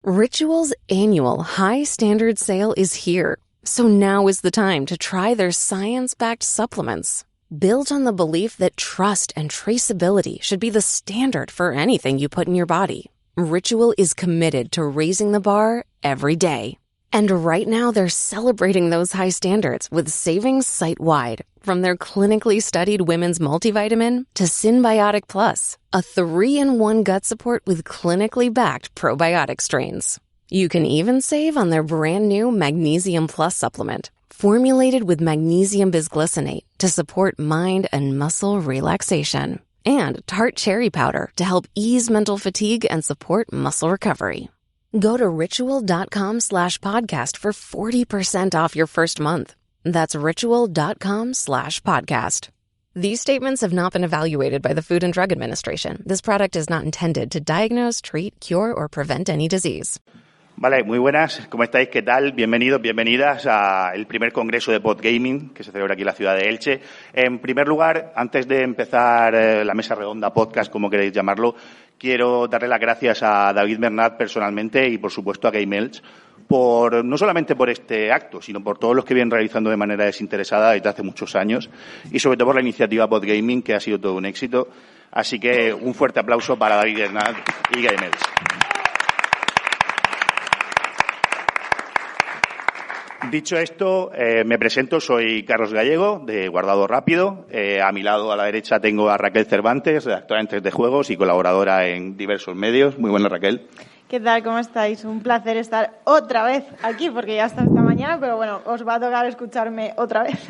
Ritual's annual High Standard Sale is here, so now is the time to try their science-backed supplements. Built on the belief that trust and traceability should be the standard for anything you put in your body, Ritual is committed to raising the bar every day. And right now they're celebrating those high standards with savings site-wide, from their clinically studied women's multivitamin to Symbiotic Plus, a 3-in-1 gut support with clinically backed probiotic strains. You can even save on their brand new Magnesium Plus supplement, formulated with magnesium bisglycinate to support mind and muscle relaxation, and tart cherry powder to help ease mental fatigue and support muscle recovery. Go to ritual.com/podcast for 40% off your first month. That's ritual.com/podcast. These statements have not been evaluated by the Food and Drug Administration. This product is not intended to diagnose, treat, cure, or prevent any disease. Vale, muy buenas, ¿cómo estáis? ¿Qué tal? Bienvenidos, bienvenidas al primer congreso de Podgaming que se celebra aquí en la ciudad de Elche. En primer lugar, antes de empezar la mesa redonda, podcast, como queréis llamarlo, quiero darle las gracias a David Bernat personalmente y, por supuesto, a Game Elch, no solamente por este acto, sino por todos los que vienen realizando de manera desinteresada desde hace muchos años y, sobre todo, por la iniciativa Podgaming, que ha sido todo un éxito. Así que un fuerte aplauso para David Bernat y Game Elch. Dicho esto, me presento, soy Carlos Gallego, de Guardado Rápido. A mi lado, a la derecha, tengo a Raquel Cervantes, redactora en 3D Juegos y colaboradora en diversos medios. Muy buena, Raquel. ¿Qué tal? ¿Cómo estáis? Un placer estar otra vez aquí, porque ya está esta mañana, pero bueno, os va a tocar escucharme otra vez.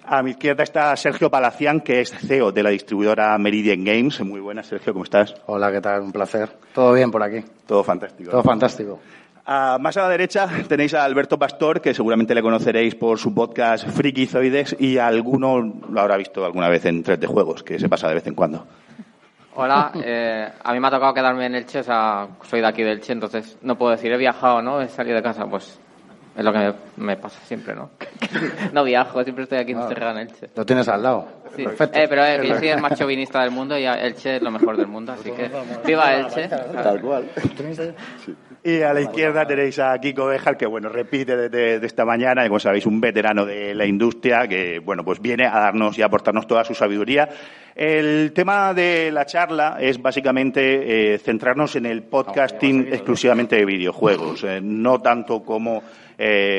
A mi izquierda está Sergio Palacián, que es CEO de la distribuidora Meridian Games. Muy buena, Sergio, ¿cómo estás? Hola, ¿qué tal? Un placer. ¿Todo bien por aquí? Todo fantástico. Todo fantástico. Más a la derecha tenéis a Alberto Pastor, que seguramente le conoceréis por su podcast Frikizoides, y alguno lo habrá visto alguna vez en 3D Juegos, que se pasa de vez en cuando. Hola, a mí me ha tocado quedarme en Elche, o sea, soy de aquí de Elche, entonces no puedo decir he viajado, ¿no? He salido de casa, pues es lo que me pasa siempre, ¿no? No viajo, siempre estoy aquí encerrado en Elche. Lo tienes al lado. Sí. Perfecto. Pero yo soy el más chauvinista del mundo y Elche es lo mejor del mundo, así que viva Elche. Tal cual. Sí. Y a la izquierda tenéis a Kiko Béjar, que bueno, repite de esta mañana, y como sabéis, un veterano de la industria que bueno, pues viene a darnos y a aportarnos toda su sabiduría. El tema de la charla es básicamente centrarnos en el podcasting exclusivamente de videojuegos, no tanto como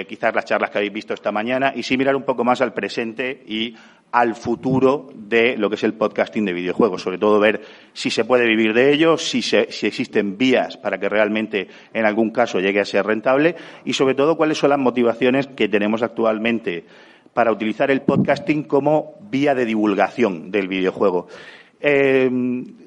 quizás las charlas que habéis visto esta mañana, y sí mirar un poco más al presente y al futuro de lo que es el podcasting de videojuegos, sobre todo ver si se puede vivir de ello, si existen vías para que realmente en algún caso llegue a ser rentable y sobre todo cuáles son las motivaciones que tenemos actualmente para utilizar el podcasting como vía de divulgación del videojuego.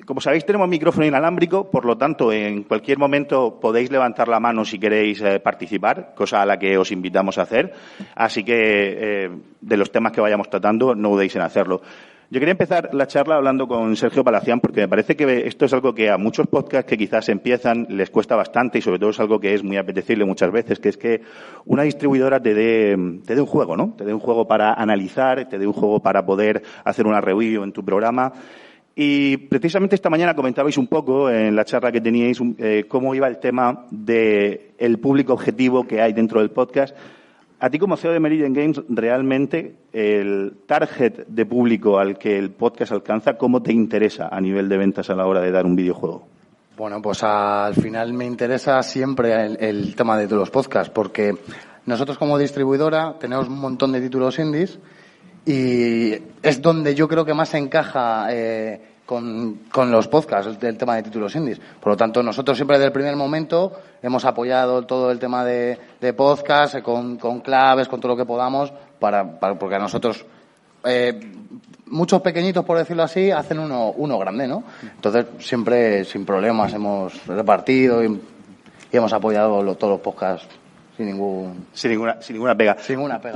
Como sabéis, tenemos micrófono inalámbrico, por lo tanto, en cualquier momento podéis levantar la mano si queréis participar, cosa a la que os invitamos a hacer. Así que, de los temas que vayamos tratando, no dudéis en hacerlo. Yo quería empezar la charla hablando con Sergio Palacián, porque me parece que esto es algo que a muchos podcasts que quizás empiezan les cuesta bastante y sobre todo es algo que es muy apetecible muchas veces, que es que una distribuidora te dé un juego, ¿no? Te dé un juego para analizar, te dé un juego para poder hacer una review en tu programa. Y precisamente esta mañana comentabais un poco en la charla que teníais cómo iba el tema del público objetivo que hay dentro del podcast. A ti como CEO de Meridian Games, realmente el target de público al que el podcast alcanza, ¿cómo te interesa a nivel de ventas a la hora de dar un videojuego? Bueno, pues al final me interesa siempre el tema de los podcasts, porque nosotros como distribuidora tenemos un montón de títulos indies y es donde yo creo que más encaja con los podcasts, el tema de títulos indies. Por lo tanto, nosotros siempre desde el primer momento hemos apoyado todo el tema de podcast, con claves, con todo lo que podamos, porque a nosotros, muchos pequeñitos, por decirlo así, hacen uno grande, ¿no? Entonces, siempre sin problemas hemos repartido y hemos apoyado todos los podcasts. Sin ninguna pega.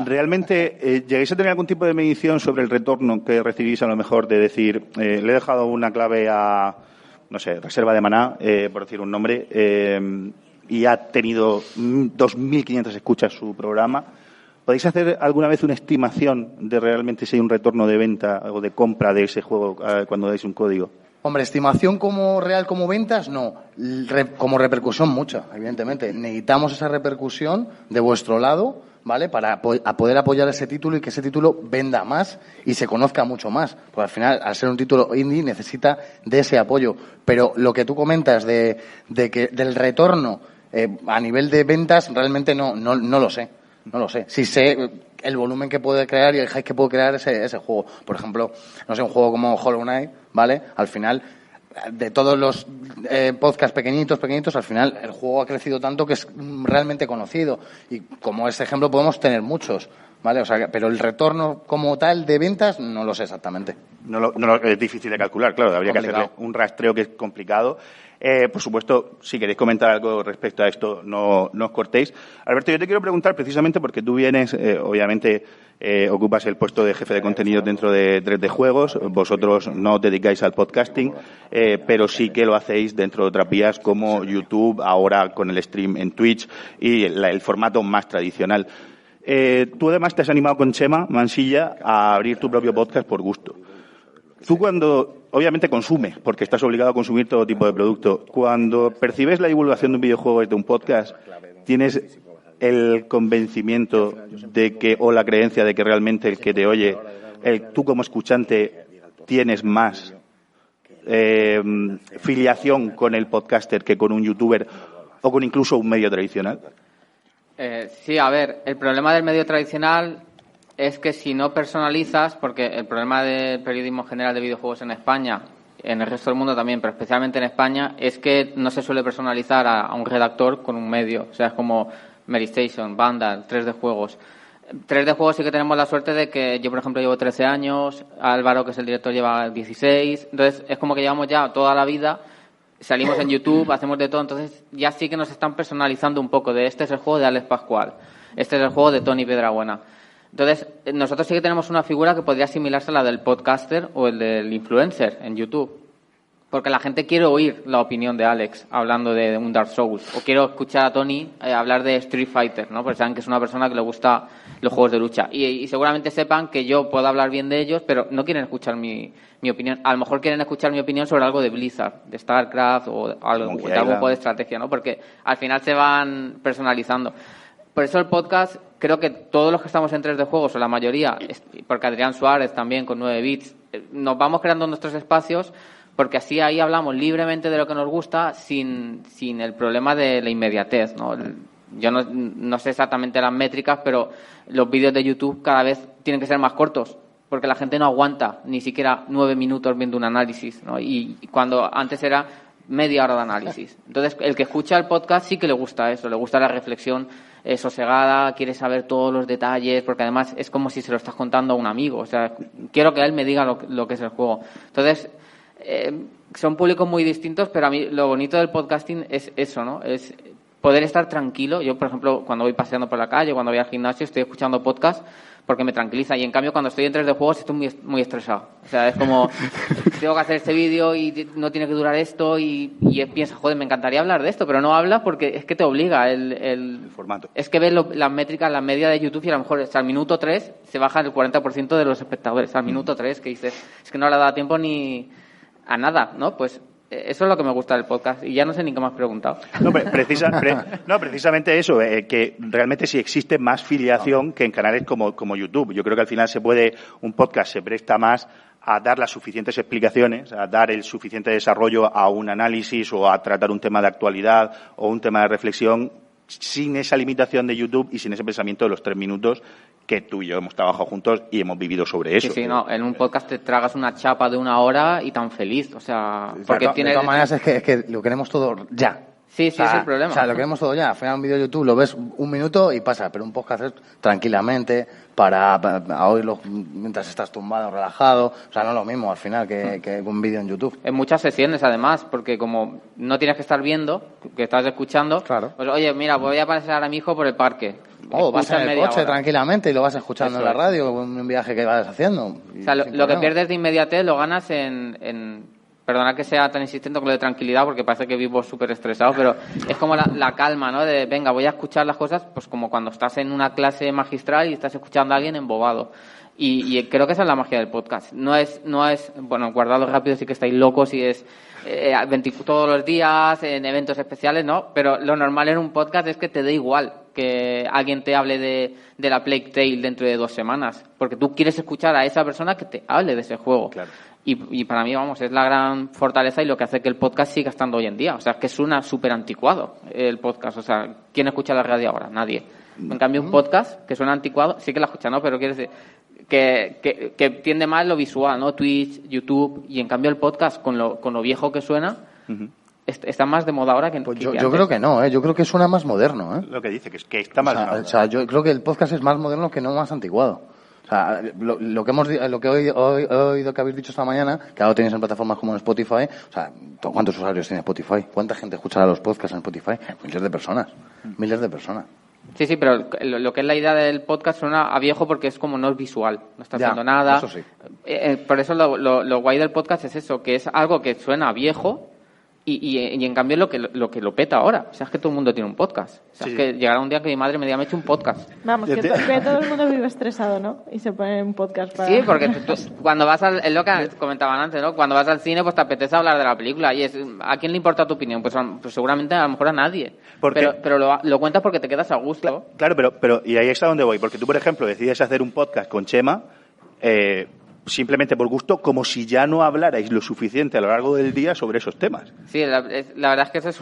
¿Realmente llegáis a tener algún tipo de medición sobre el retorno que recibís a lo mejor de decir, le he dejado una clave a, no sé, Reserva de Maná, por decir un nombre, y ha tenido 2.500 escuchas su programa? ¿Podéis hacer alguna vez una estimación de realmente si hay un retorno de venta o de compra de ese juego cuando dais un código? Hombre, estimación como real, como ventas, no. Como repercusión, mucha, evidentemente. Necesitamos esa repercusión de vuestro lado, ¿vale? Para poder apoyar ese título y que ese título venda más y se conozca mucho más. Porque al final, al ser un título indie, necesita de ese apoyo. Pero lo que tú comentas del retorno a nivel de ventas, realmente no lo sé. No lo sé. Sí sé el volumen que puede crear y el hype que puede crear ese juego. Por ejemplo, no sé, un juego como Hollow Knight, ¿vale? Al final, de todos los podcasts pequeñitos, al final el juego ha crecido tanto que es realmente conocido. Y como ese ejemplo podemos tener muchos, ¿vale? O sea, pero el retorno como tal de ventas no lo sé exactamente. Es difícil de calcular, claro. Habría que hacerle un rastreo que es complicado. Por supuesto, si queréis comentar algo respecto a esto, no os cortéis. Alberto, yo te quiero preguntar precisamente porque tú vienes, obviamente, ocupas el puesto de jefe de contenido dentro de 3D Juegos. Vosotros no os dedicáis al podcasting, pero sí que lo hacéis dentro de otras vías como YouTube, ahora con el stream en Twitch y el formato más tradicional. Tú además te has animado con Chema Mansilla a abrir tu propio podcast por gusto. Tú cuando, obviamente consumes, porque estás obligado a consumir todo tipo de producto, cuando percibes la divulgación de un videojuego desde un podcast, ¿tienes el convencimiento de que, o la creencia de que realmente el que te oye, tú como escuchante, tienes más filiación con el podcaster que con un youtuber o con incluso un medio tradicional? Sí, a ver, el problema del medio tradicional es que si no personalizas, porque el problema del periodismo general de videojuegos en España, en el resto del mundo también, pero especialmente en España, es que no se suele personalizar a un redactor con un medio. O sea, es como Medistation, Vandal, 3D Juegos. 3D Juegos sí que tenemos la suerte de que yo, por ejemplo, llevo 13 años, Álvaro, que es el director, lleva 16. Entonces, es como que llevamos ya toda la vida, salimos en YouTube, hacemos de todo. Entonces, ya sí que nos están personalizando un poco de este es el juego de Alex Pascual, este es el juego de Tony Piedrabuena. Entonces, nosotros sí que tenemos una figura que podría asimilarse a la del podcaster o el del influencer en YouTube. Porque la gente quiere oír la opinión de Alex hablando de un Dark Souls. O quiero escuchar a Tony hablar de Street Fighter, ¿no? Porque saben que es una persona que le gusta los juegos de lucha. Y seguramente sepan que yo puedo hablar bien de ellos, pero no quieren escuchar mi opinión. A lo mejor quieren escuchar mi opinión sobre algo de Blizzard, de StarCraft o algo, de algún juego de estrategia, ¿no? Porque al final se van personalizando. Por eso el podcast, creo que todos los que estamos en 3D Juegos, o la mayoría, porque Adrián Suárez también con 9 bits, nos vamos creando nuestros espacios porque así ahí hablamos libremente de lo que nos gusta sin el problema de la inmediatez, ¿no? Yo no sé exactamente las métricas, pero los vídeos de YouTube cada vez tienen que ser más cortos porque la gente no aguanta ni siquiera 9 minutos viendo un análisis, ¿no? Y cuando antes era media hora de análisis. Entonces, el que escucha el podcast sí que le gusta eso, le gusta la reflexión sosegada, quiere saber todos los detalles, porque además es como si se lo estás contando a un amigo. O sea, quiero que él me diga lo que es el juego. Entonces, son públicos muy distintos, pero a mí lo bonito del podcasting es eso, ¿no? Es poder estar tranquilo. Yo, por ejemplo, cuando voy paseando por la calle, cuando voy al gimnasio, estoy escuchando podcast porque me tranquiliza. Y en cambio, cuando estoy en 3D Juegos, estoy muy estresado. O sea, es como, tengo que hacer este vídeo y no tiene que durar esto y piensas, joder, me encantaría hablar de esto, pero no hablas porque es que te obliga el formato. Es que ves las métricas, la media de YouTube y a lo mejor al minuto 3 se baja el 40% de los espectadores. Al minuto 3 que dices, es que no le da tiempo ni a nada, ¿no? Pues eso es lo que me gusta del podcast y ya no sé ni qué me has preguntado. No, precisamente eso, que realmente sí existe más filiación que en canales como YouTube. Yo creo que al final un podcast se presta más a dar las suficientes explicaciones, a dar el suficiente desarrollo a un análisis o a tratar un tema de actualidad o un tema de reflexión sin esa limitación de YouTube y sin ese pensamiento de los 3 minutos que tú y yo hemos trabajado juntos y hemos vivido sobre eso. Sí, no, en un podcast te tragas una chapa de 1 hora y tan feliz, o sea... Porque de todas maneras es que lo queremos todo ya. Sí, es el problema. O sea, lo queremos todo ya. Al final un vídeo de YouTube lo ves 1 minuto y pasa, pero un podcast es tranquilamente para oírlo mientras estás tumbado, relajado. O sea, no es lo mismo al final que un vídeo en YouTube. En muchas sesiones, además, porque como no tienes que estar viendo, que estás escuchando, claro. Pues oye, mira, voy a pasear a mi hijo por el parque. Vas en el coche tranquilamente y lo vas escuchando eso en la radio, en un viaje que vayas haciendo. O sea, lo que pierdes de inmediatez lo ganas en perdona que sea tan insistente con lo de tranquilidad, porque parece que vivo súper estresado, pero es como la calma, ¿no? De, venga, voy a escuchar las cosas, pues como cuando estás en una clase magistral y estás escuchando a alguien embobado. Y creo que esa es la magia del podcast. No es bueno, guardado rápido sí que estáis locos y es todos los días, en eventos especiales, ¿no? Pero lo normal en un podcast es que te dé igual que alguien te hable de la Plague Tale dentro de 2 semanas, porque tú quieres escuchar a esa persona que te hable de ese juego. Claro. Y para mí, vamos, es la gran fortaleza y lo que hace que el podcast siga estando hoy en día. O sea, es que suena súper anticuado el podcast. O sea, ¿quién escucha la radio ahora? Nadie. En cambio, un podcast que suena anticuado, sí que la escucha, ¿no? Pero quiere decir que tiende más lo visual, ¿no? Twitch, YouTube, y en cambio el podcast, con lo viejo que suena, está más de moda ahora que pues que yo antes. creo que no, yo creo que suena más moderno, Lo que dice, que está más... o sea, yo creo que el podcast es más moderno que no más antiguado. O sea, lo que he oído que habéis dicho esta mañana, que ahora tenéis en plataformas como en Spotify, o sea, ¿cuántos usuarios tiene Spotify? ¿Cuánta gente escuchará los podcasts en Spotify? Miles de personas. Sí, pero lo que es la idea del podcast suena a viejo porque es como no es visual, no está haciendo nada. Eso sí. Por eso lo guay del podcast es eso, que es algo que suena a viejo y en cambio lo que lo peta ahora. O sea, es que todo el mundo tiene un podcast. O sea, Sí. es que llegará un día que mi madre me diga, me he hecho un podcast. Vamos, que todo el mundo vive estresado, ¿no? Y se pone un podcast para... Sí, porque tú, cuando vas es lo que comentaban antes, ¿no? Cuando vas al cine, pues te apetece hablar de la película. Y ¿a quién le importa tu opinión? Pues seguramente a lo mejor a nadie. Pero lo cuentas porque te quedas a gusto. Claro, pero y ahí está donde voy. Porque tú, por ejemplo, decides hacer un podcast con Chema simplemente por gusto, como si ya no hablarais lo suficiente a lo largo del día sobre esos temas. Sí, la verdad es que eso es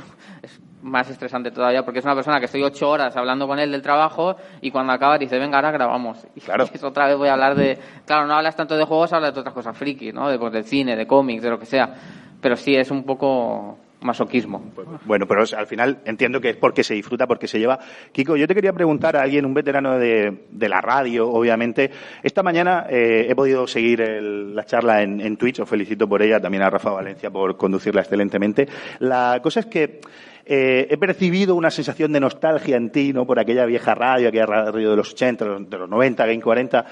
más estresante todavía, porque es una persona que estoy 8 horas hablando con él del trabajo y cuando acaba dice, venga, ahora grabamos. Y Claro. otra vez voy a hablar de... Claro, no hablas tanto de juegos, hablas de otras cosas frikis, ¿no? Del cine, de cómics, de lo que sea. Pero sí, es un poco masoquismo. Bueno, pero al final entiendo que es porque se disfruta, porque se lleva. Kiko, yo te quería preguntar a alguien, un veterano de la radio, obviamente. Esta mañana he podido seguir la charla en Twitch, os felicito por ella, también a Rafa Valencia por conducirla excelentemente. La cosa es que he percibido una sensación de nostalgia en ti, ¿no? Por aquella vieja radio, aquella radio de los 80, de los 90, Game 40.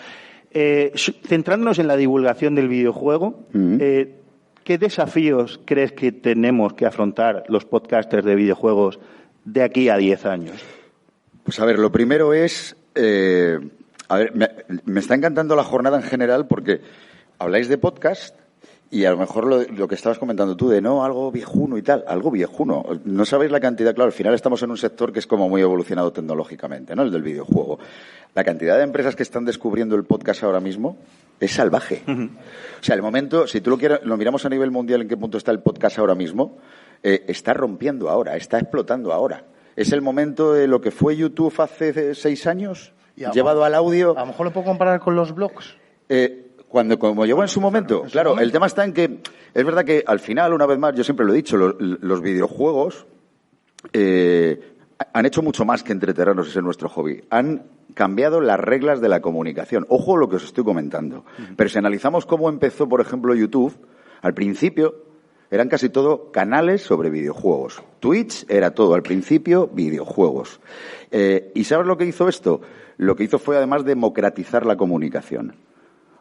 Centrándonos en la divulgación del videojuego, ¿qué desafíos crees que tenemos que afrontar los podcasters de videojuegos de aquí a 10 años? Pues a ver, lo primero es... me está encantando la jornada en general porque habláis de podcast y a lo mejor lo que estabas comentando tú de algo viejuno y tal, algo viejuno. No sabéis la cantidad, claro, al final estamos en un sector que es como muy evolucionado tecnológicamente, ¿no? El del videojuego. La cantidad de empresas que están descubriendo el podcast ahora mismo es salvaje. O sea, el momento, si tú lo miramos a nivel mundial en qué punto está el podcast ahora mismo, está rompiendo ahora, está explotando ahora. Es el momento de lo que fue YouTube hace 6 años, llevado al audio. A lo mejor lo puedo comparar con los blogs. Como llegó en su momento. Claro, el tema está en que es verdad que al final, una vez más, yo siempre lo he dicho, los videojuegos han hecho mucho más que entretenernos, ese es nuestro hobby. Han cambiado las reglas de la comunicación. Ojo lo que os estoy comentando. Pero si analizamos cómo empezó, por ejemplo, YouTube, al principio eran casi todo canales sobre videojuegos. Twitch era todo, al principio, videojuegos. ¿Y sabes lo que hizo esto? Lo que hizo fue, además, democratizar la comunicación.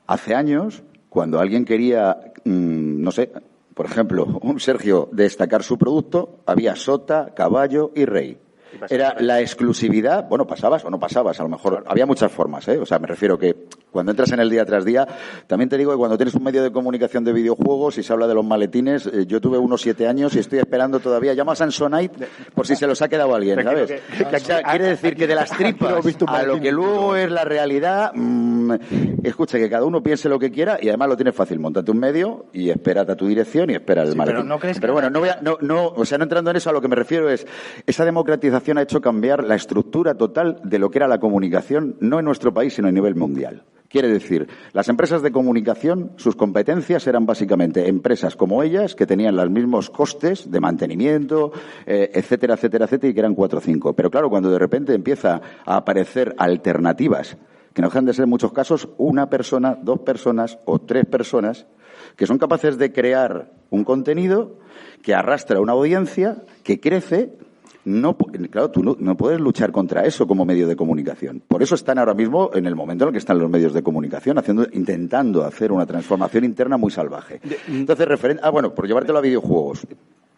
Hace años, cuando alguien quería, no sé, por ejemplo, un Sergio destacar su producto, había sota, caballo y rey. Era la exclusividad, bueno, pasabas o no pasabas, a lo mejor había muchas formas, ¿eh? O sea, me refiero que cuando entras en el día tras día, también te digo que cuando tienes un medio de comunicación de videojuegos y se habla de los maletines, yo tuve unos 7 años y estoy esperando todavía, llamo a Samsonite por si se los ha quedado alguien, ¿sabes? O sea, quiere decir que de las tripas a lo que luego es la realidad, escucha, que cada uno piense lo que quiera y además lo tienes fácil, móntate un medio y espérate a tu dirección y espera el maletín. Pero bueno, no entrando en eso, a lo que me refiero es, esa democratización ha hecho cambiar la estructura total de lo que era la comunicación, no en nuestro país, sino a nivel mundial. Quiere decir, las empresas de comunicación, sus competencias eran básicamente empresas como ellas, que tenían los mismos costes de mantenimiento, etcétera, etcétera, etcétera, y que eran 4 o 5. Pero claro, cuando de repente empieza a aparecer alternativas, que no dejan de ser en muchos casos una persona, 2 personas o 3 personas, que son capaces de crear un contenido que arrastra una audiencia, que crece claro, tú no puedes luchar contra eso como medio de comunicación. Por eso están ahora mismo en el momento en el que están los medios de comunicación, intentando hacer una transformación interna muy salvaje. Entonces, por llevártelo a videojuegos.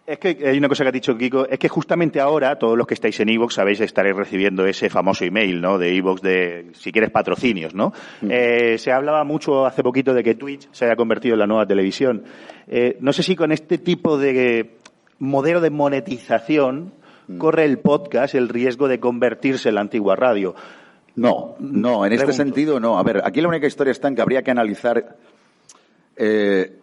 Es que hay una cosa que ha dicho Kiko, es que justamente ahora, todos los que estáis en iVoox sabéis, estaréis recibiendo ese famoso email, ¿no?, de iVoox de, si quieres, patrocinios, ¿no? Se hablaba mucho hace poquito de que Twitch se haya convertido en la nueva televisión. No sé si con este tipo de modelo de monetización corre el podcast el riesgo de convertirse en la antigua radio. No, en este sentido no. A ver, aquí la única historia está en que habría que analizar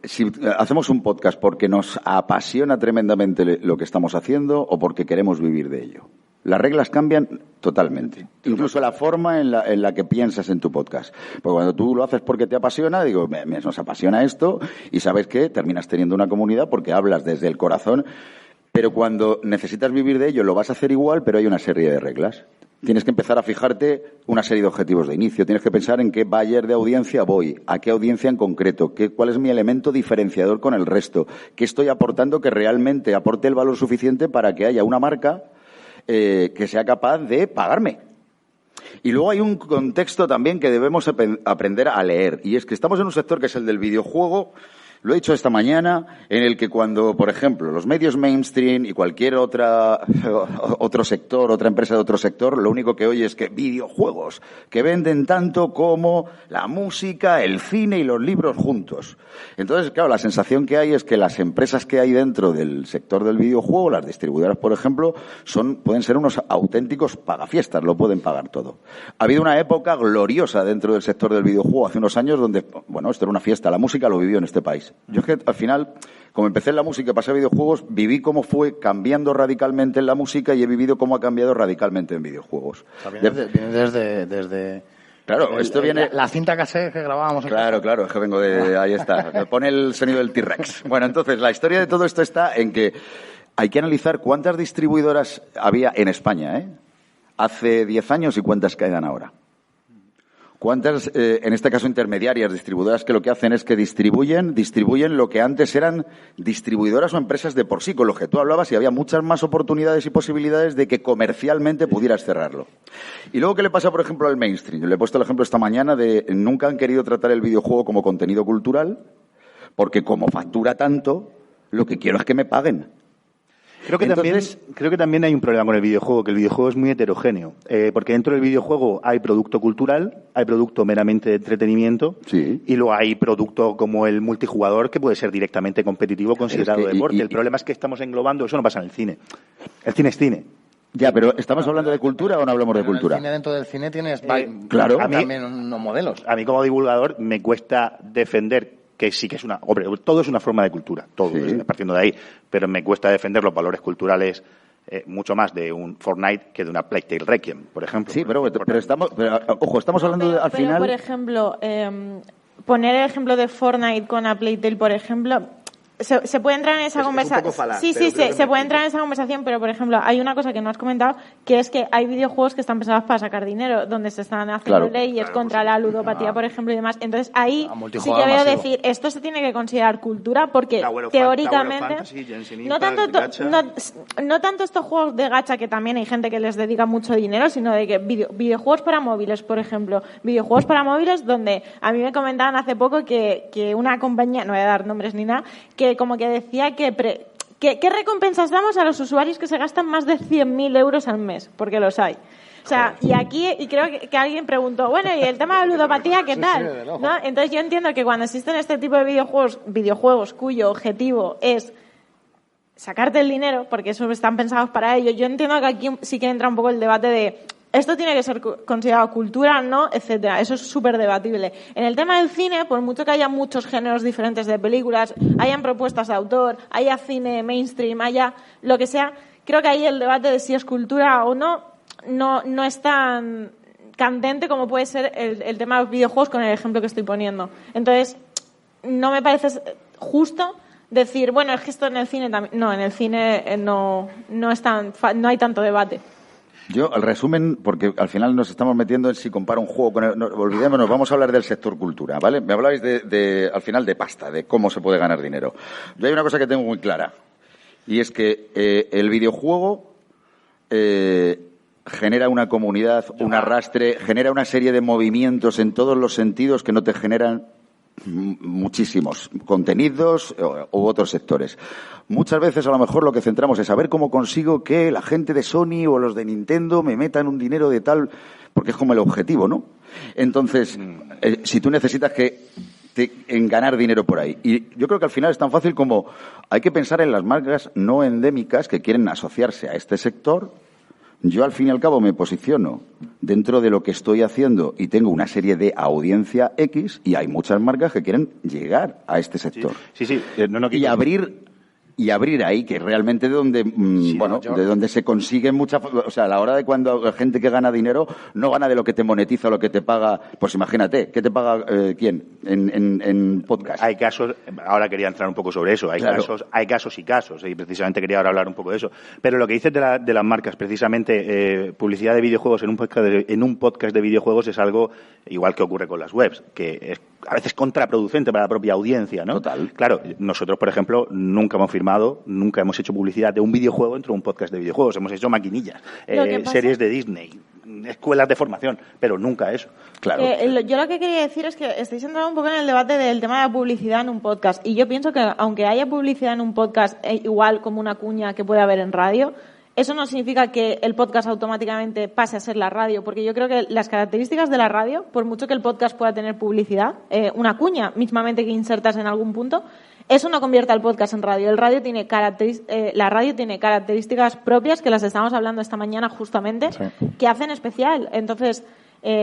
si hacemos un podcast porque nos apasiona tremendamente lo que estamos haciendo o porque queremos vivir de ello. Las reglas cambian totalmente. Incluso la forma en la que piensas en tu podcast. Porque cuando tú lo haces porque te apasiona, digo, nos apasiona esto y sabes que terminas teniendo una comunidad porque hablas desde el corazón. Pero cuando necesitas vivir de ello, lo vas a hacer igual, pero hay una serie de reglas. Tienes que empezar a fijarte una serie de objetivos de inicio. Tienes que pensar en qué buyer de audiencia voy, a qué audiencia en concreto, cuál es mi elemento diferenciador con el resto, qué estoy aportando que realmente aporte el valor suficiente para que haya una marca que sea capaz de pagarme. Y luego hay un contexto también que debemos aprender a leer, y es que estamos en un sector que es el del videojuego. Lo he dicho esta mañana, en el que cuando, por ejemplo, los medios mainstream y cualquier otro sector, otra empresa de otro sector, lo único que oye es que videojuegos, que venden tanto como la música, el cine y los libros juntos. Entonces, claro, la sensación que hay es que las empresas que hay dentro del sector del videojuego, las distribuidoras, por ejemplo, pueden ser unos auténticos pagafiestas, lo pueden pagar todo. Ha habido una época gloriosa dentro del sector del videojuego hace unos años donde, esto era una fiesta, la música lo vivió en este país. Yo es que al final, como empecé en la música y pasé a videojuegos, viví cómo fue cambiando radicalmente en la música y he vivido cómo ha cambiado radicalmente en videojuegos. O sea, viene desde claro, esto viene... La cinta cassette que grabábamos. Claro, es que vengo de... Ahí está. Me pone el sonido del T-Rex. Bueno, entonces, la historia de todo esto está en que hay que analizar cuántas distribuidoras había en España, hace 10 años y cuántas quedan ahora. ¿Cuántas, en este caso, intermediarias, distribuidoras que lo que hacen es que distribuyen lo que antes eran distribuidoras o empresas de por sí, con lo que tú hablabas, y había muchas más oportunidades y posibilidades de que comercialmente pudieras cerrarlo? Y luego, ¿qué le pasa, por ejemplo, al mainstream? Yo le he puesto el ejemplo esta mañana de nunca han querido tratar el videojuego como contenido cultural, porque como factura tanto, lo que quiero es que me paguen. Creo que también hay un problema con el videojuego, que el videojuego es muy heterogéneo, porque dentro del videojuego hay producto cultural, hay producto meramente de entretenimiento, sí, y luego hay producto como el multijugador que puede ser directamente competitivo, considerado deporte. El problema es que estamos englobando, eso no pasa en el cine. El cine es cine. Ya, pero ¿estamos hablando de cultura o no hablamos de cultura? El cine, dentro del cine tienes claro, también unos modelos. A mí como divulgador me cuesta defender que sí que es todo es una forma de cultura, todo, sí, partiendo de ahí, pero me cuesta defender los valores culturales mucho más de un Fortnite que de una Plague Tale Requiem, por ejemplo. Sí, pero estamos hablando al final... Por ejemplo, poner el ejemplo de Fortnite con a Plague Tale, por ejemplo... Se puede entrar en esa conversación. Sí, se puede entrar en esa conversación, pero por ejemplo, hay una cosa que no has comentado, que es que hay videojuegos que están pensados para sacar dinero, donde se están haciendo leyes contra la ludopatía, por ejemplo, y demás. Entonces ahí sí que veo decir, esto se tiene que considerar cultura, porque teóricamente no tanto estos juegos de gacha, que también hay gente que les dedica mucho dinero, sino de que videojuegos para móviles, por ejemplo, videojuegos para móviles donde a mí me comentaban hace poco que una compañía, no voy a dar nombres ni nada, que como que decía ¿qué recompensas damos a los usuarios que se gastan más de 100.000 euros al mes? Porque los hay. O sea, y creo que alguien preguntó, bueno, ¿y el tema de la ludopatía qué tal? ¿No? Entonces yo entiendo que cuando existen este tipo de videojuegos cuyo objetivo es sacarte el dinero, porque eso están pensados para ello, yo entiendo que aquí sí que entra un poco el debate de esto tiene que ser considerado cultura, ¿no?, etcétera. Eso es súper debatible. En el tema del cine, por mucho que haya muchos géneros diferentes de películas, hayan propuestas de autor, haya cine mainstream, haya lo que sea, creo que ahí el debate de si es cultura o no es tan candente como puede ser el tema de los videojuegos con el ejemplo que estoy poniendo. Entonces, no me parece justo decir, bueno, es que esto en el cine también... No, en el cine no hay tanto debate. Yo, al resumen, porque al final nos estamos metiendo en si compara un juego con... olvidémonos, vamos a hablar del sector cultura, ¿vale? Me hablabais al final de pasta, de cómo se puede ganar dinero. Yo hay una cosa que tengo muy clara, y es que el videojuego genera una comunidad, un arrastre, genera una serie de movimientos en todos los sentidos que no te generan muchísimos contenidos u otros sectores. Muchas veces a lo mejor lo que centramos es saber cómo consigo que la gente de Sony o los de Nintendo me metan un dinero de tal, porque es como el objetivo, ¿no? Entonces, si tú necesitas en ganar dinero por ahí. Y yo creo que al final es tan fácil como hay que pensar en las marcas no endémicas que quieren asociarse a este sector. Yo, al fin y al cabo, me posiciono dentro de lo que estoy haciendo y tengo una serie de audiencia X y hay muchas marcas que quieren llegar a este sector. Sí. Y abrir ahí, que realmente de donde, de donde se consigue mucha... O sea, a la hora de cuando la gente que gana dinero no gana de lo que te monetiza o lo que te paga... Pues imagínate, ¿qué te paga quién en podcast? Hay casos, ahora quería entrar un poco sobre eso, hay casos y casos, y precisamente quería ahora hablar un poco de eso. Pero lo que dices de las marcas, precisamente, publicidad de videojuegos en un podcast de videojuegos es algo igual que ocurre con las webs, que es a veces contraproducente para la propia audiencia, ¿no? Total. Claro, nosotros, por ejemplo, nunca hemos hecho publicidad de un videojuego dentro de un podcast de videojuegos. Hemos hecho maquinillas, series de Disney, escuelas de formación, pero nunca eso. Claro. Yo lo que quería decir es que estáis entrando un poco en el debate del tema de la publicidad en un podcast. Y yo pienso que aunque haya publicidad en un podcast, igual como una cuña que puede haber en radio, eso no significa que el podcast automáticamente pase a ser la radio, porque yo creo que las características de la radio, por mucho que el podcast pueda tener publicidad, una cuña mismamente que insertas en algún punto, eso no convierte al podcast en radio. La radio tiene características propias, que las estamos hablando esta mañana justamente, que hacen especial. Entonces,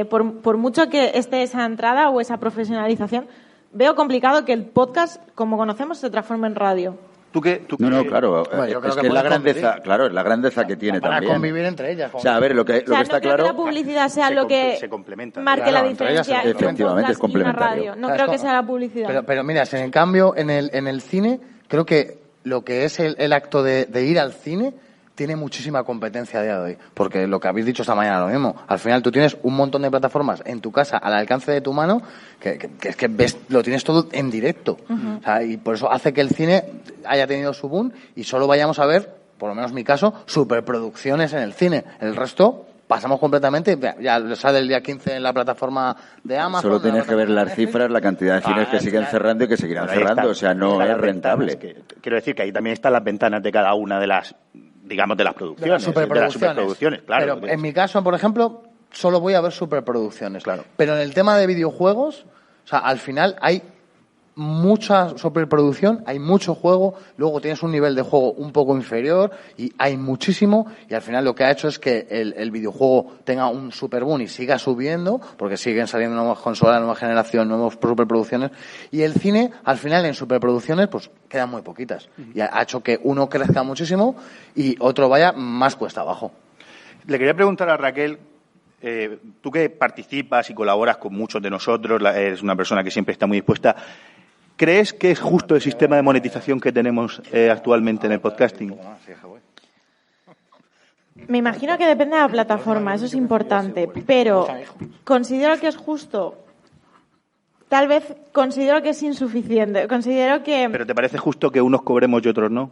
por mucho que esté esa entrada o esa profesionalización, veo complicado que el podcast, como conocemos, se transforme en radio. No, claro. Bueno, es que es la grandeza, claro, es la grandeza que tiene para también. Convivir entre ellas. O sea, a ver, lo que está claro. No creo que la publicidad sea lo que marque la diferencia entre un podcast y una radio. No creo que sea la publicidad. Pero mira, en cambio, en el cine, creo que lo que es el acto de ir al cine tiene muchísima competencia a día de hoy. Porque lo que habéis dicho esta mañana, lo mismo. Al final tú tienes un montón de plataformas en tu casa, al alcance de tu mano, que es que ves, lo tienes todo en directo. Uh-huh. O sea, y por eso hace que el cine haya tenido su boom y solo vayamos a ver, por lo menos en mi caso, superproducciones en el cine. El resto pasamos completamente, ya sale el día 15 en la plataforma de Amazon. Solo tienes que ver las cifras, la cantidad de cines que siguen cerrando y que seguirán cerrando. O sea, no es rentable. Quiero decir que ahí también están las ventanas de cada una de las, digamos, de las producciones. De las superproducciones, claro. Pero en mi caso, por ejemplo, solo voy a ver superproducciones. Claro. Pero en el tema de videojuegos, o sea, al final hay mucha superproducción, hay mucho juego, luego tienes un nivel de juego un poco inferior y hay muchísimo, y al final lo que ha hecho es que el videojuego tenga un super boom y siga subiendo, porque siguen saliendo nuevas consolas, nueva generación, nuevas superproducciones, y el cine, al final en superproducciones, pues quedan muy poquitas, y ha hecho que uno crezca muchísimo y otro vaya más cuesta abajo. Le quería preguntar a Raquel, tú que participas y colaboras con muchos de nosotros, eres una persona que siempre está muy dispuesta, ¿crees que es justo el sistema de monetización que tenemos actualmente en el podcasting? Me imagino que depende de la plataforma, eso es importante, pero considero que es justo. Tal vez considero que es insuficiente. Considero que... ¿Pero te parece justo que unos cobremos y otros no?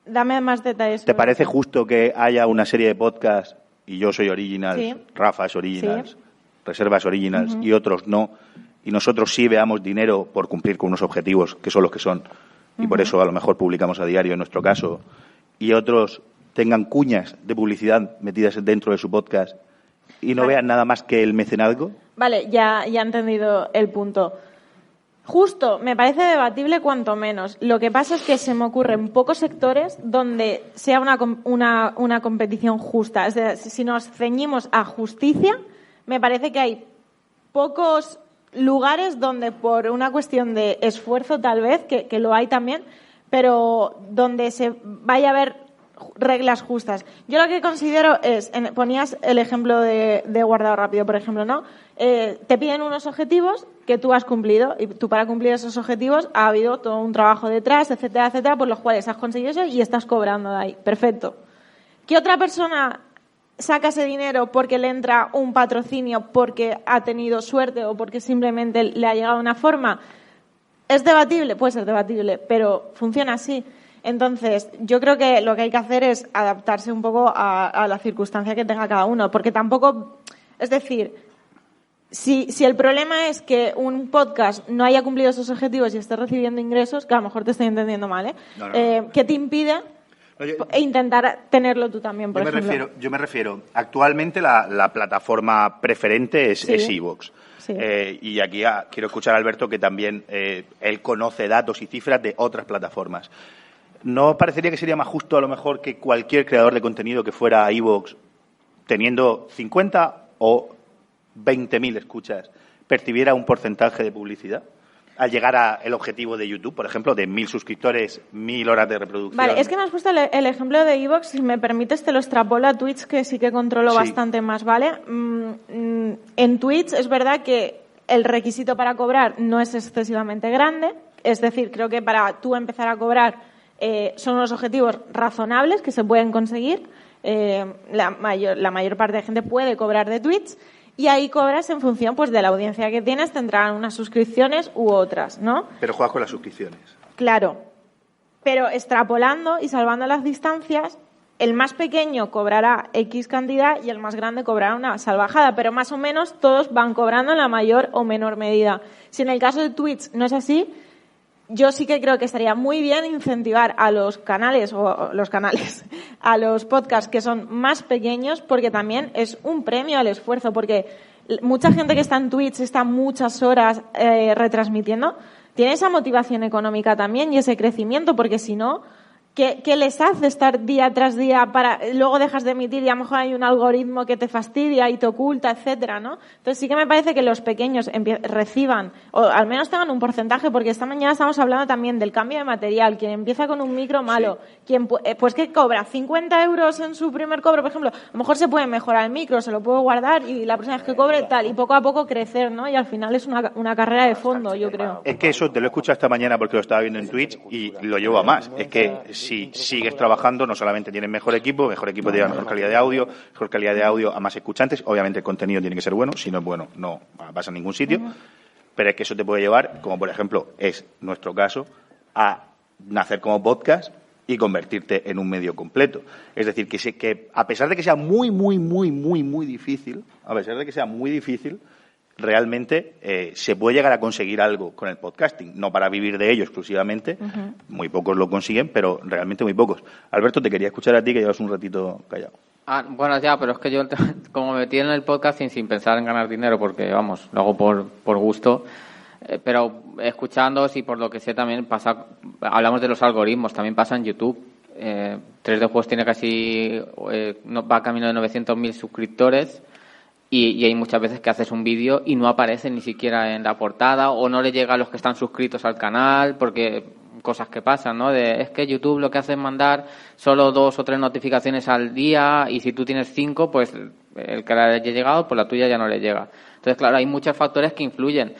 Dame más detalles. ¿Te parece justo que haya una serie de podcasts, y yo soy Originals, sí, Rafa es Originals, sí, Reserva es Originals, y otros no, y nosotros sí veamos dinero por cumplir con unos objetivos que son los que son, y por eso a lo mejor publicamos a diario en nuestro caso, y otros tengan cuñas de publicidad metidas dentro de su podcast y no vean nada más que el mecenazgo? Vale, ya he entendido el punto. Justo, me parece debatible cuanto menos. Lo que pasa es que se me ocurren pocos sectores donde sea una competición justa. Es decir, si nos ceñimos a justicia, me parece que hay pocos lugares donde por una cuestión de esfuerzo tal vez, que lo hay también, pero donde se vaya a ver reglas justas. Yo lo que considero es, ponías el ejemplo de Guardado Rápido, por ejemplo, ¿no? Te piden unos objetivos que tú has cumplido y tú para cumplir esos objetivos ha habido todo un trabajo detrás, etcétera, etcétera, por los cuales has conseguido eso y estás cobrando de ahí. Perfecto. ¿Qué otra persona saca ese dinero porque le entra un patrocinio, porque ha tenido suerte o porque simplemente le ha llegado una forma? ¿Es debatible? Puede ser debatible, pero funciona así. Entonces, yo creo que lo que hay que hacer es adaptarse un poco a la circunstancia que tenga cada uno, porque tampoco, es decir, si el problema es que un podcast no haya cumplido esos objetivos y esté recibiendo ingresos, que a lo mejor te estoy entendiendo mal, ¿qué te impide intentar tenerlo tú también, por ejemplo? Yo me refiero, actualmente la plataforma preferente es iVoox. Sí. Y aquí quiero escuchar a Alberto, que también él conoce datos y cifras de otras plataformas. ¿No parecería que sería más justo a lo mejor que cualquier creador de contenido que fuera a iVoox, teniendo 50 o 20.000 escuchas, percibiera un porcentaje de publicidad? Al llegar al objetivo de YouTube, por ejemplo, de 1.000 suscriptores, 1.000 horas de reproducción. Vale, es que me has puesto el ejemplo de iVoox. Si me permites, te lo extrapolo a Twitch, que sí que controlo bastante más, ¿vale? En Twitch es verdad que el requisito para cobrar no es excesivamente grande. Es decir, creo que para tú empezar a cobrar son unos objetivos razonables que se pueden conseguir. La mayor parte de gente puede cobrar de Twitch. Y ahí cobras en función pues de la audiencia que tienes, tendrán unas suscripciones u otras, ¿no? Pero juegas con las suscripciones. Claro. Pero extrapolando y salvando las distancias, el más pequeño cobrará X cantidad y el más grande cobrará una salvajada, pero más o menos todos van cobrando en la mayor o menor medida. Si en el caso de Twitch no es así, yo sí que creo que estaría muy bien incentivar a los canales, a los podcasts que son más pequeños, porque también es un premio al esfuerzo, porque mucha gente que está en Twitch, está muchas horas retransmitiendo, tiene esa motivación económica también y ese crecimiento, porque si no, ¿qué les hace estar día tras día para luego dejas de emitir y a lo mejor hay un algoritmo que te fastidia y te oculta, etcétera, ¿no? Entonces sí que me parece que los pequeños reciban, o al menos tengan un porcentaje, porque esta mañana estamos hablando también del cambio de material, quien empieza con un micro malo, quien pues que cobra 50 euros en su primer cobro, por ejemplo, a lo mejor se puede mejorar el micro, se lo puedo guardar y la próxima vez que cobre tal, y poco a poco crecer, ¿no? Y al final es una carrera de fondo, yo creo. Es que eso te lo he escuchado esta mañana porque lo estaba viendo en Twitch y lo llevo a más. Es que si sigues trabajando, no solamente tienes mejor equipo tiene mejor calidad de audio a más escuchantes. Obviamente el contenido tiene que ser bueno, si no es bueno no vas a ningún sitio, pero es que eso te puede llevar, como por ejemplo es nuestro caso, a nacer como podcast y convertirte en un medio completo. Es decir, que a pesar de que sea muy difícil, realmente se puede llegar a conseguir algo con el podcasting, no para vivir de ello exclusivamente, muy pocos lo consiguen, pero realmente muy pocos. Alberto, te quería escuchar a ti, que llevas un ratito callado. Bueno, ya, pero es que yo como me metí en el podcasting sin pensar en ganar dinero, porque vamos, lo hago por gusto, pero escuchándoos y por lo que sé también pasa, hablamos de los algoritmos, también pasa en YouTube. 3D Juegos tiene va camino de 900.000 suscriptores. Y hay muchas veces que haces un vídeo y no aparece ni siquiera en la portada o no le llega a los que están suscritos al canal, porque cosas que pasan, ¿no? Es que YouTube lo que hace es mandar solo 2 o 3 notificaciones al día y si tú tienes 5, pues el que le haya llegado, pues la tuya ya no le llega. Entonces, claro, hay muchos factores que influyen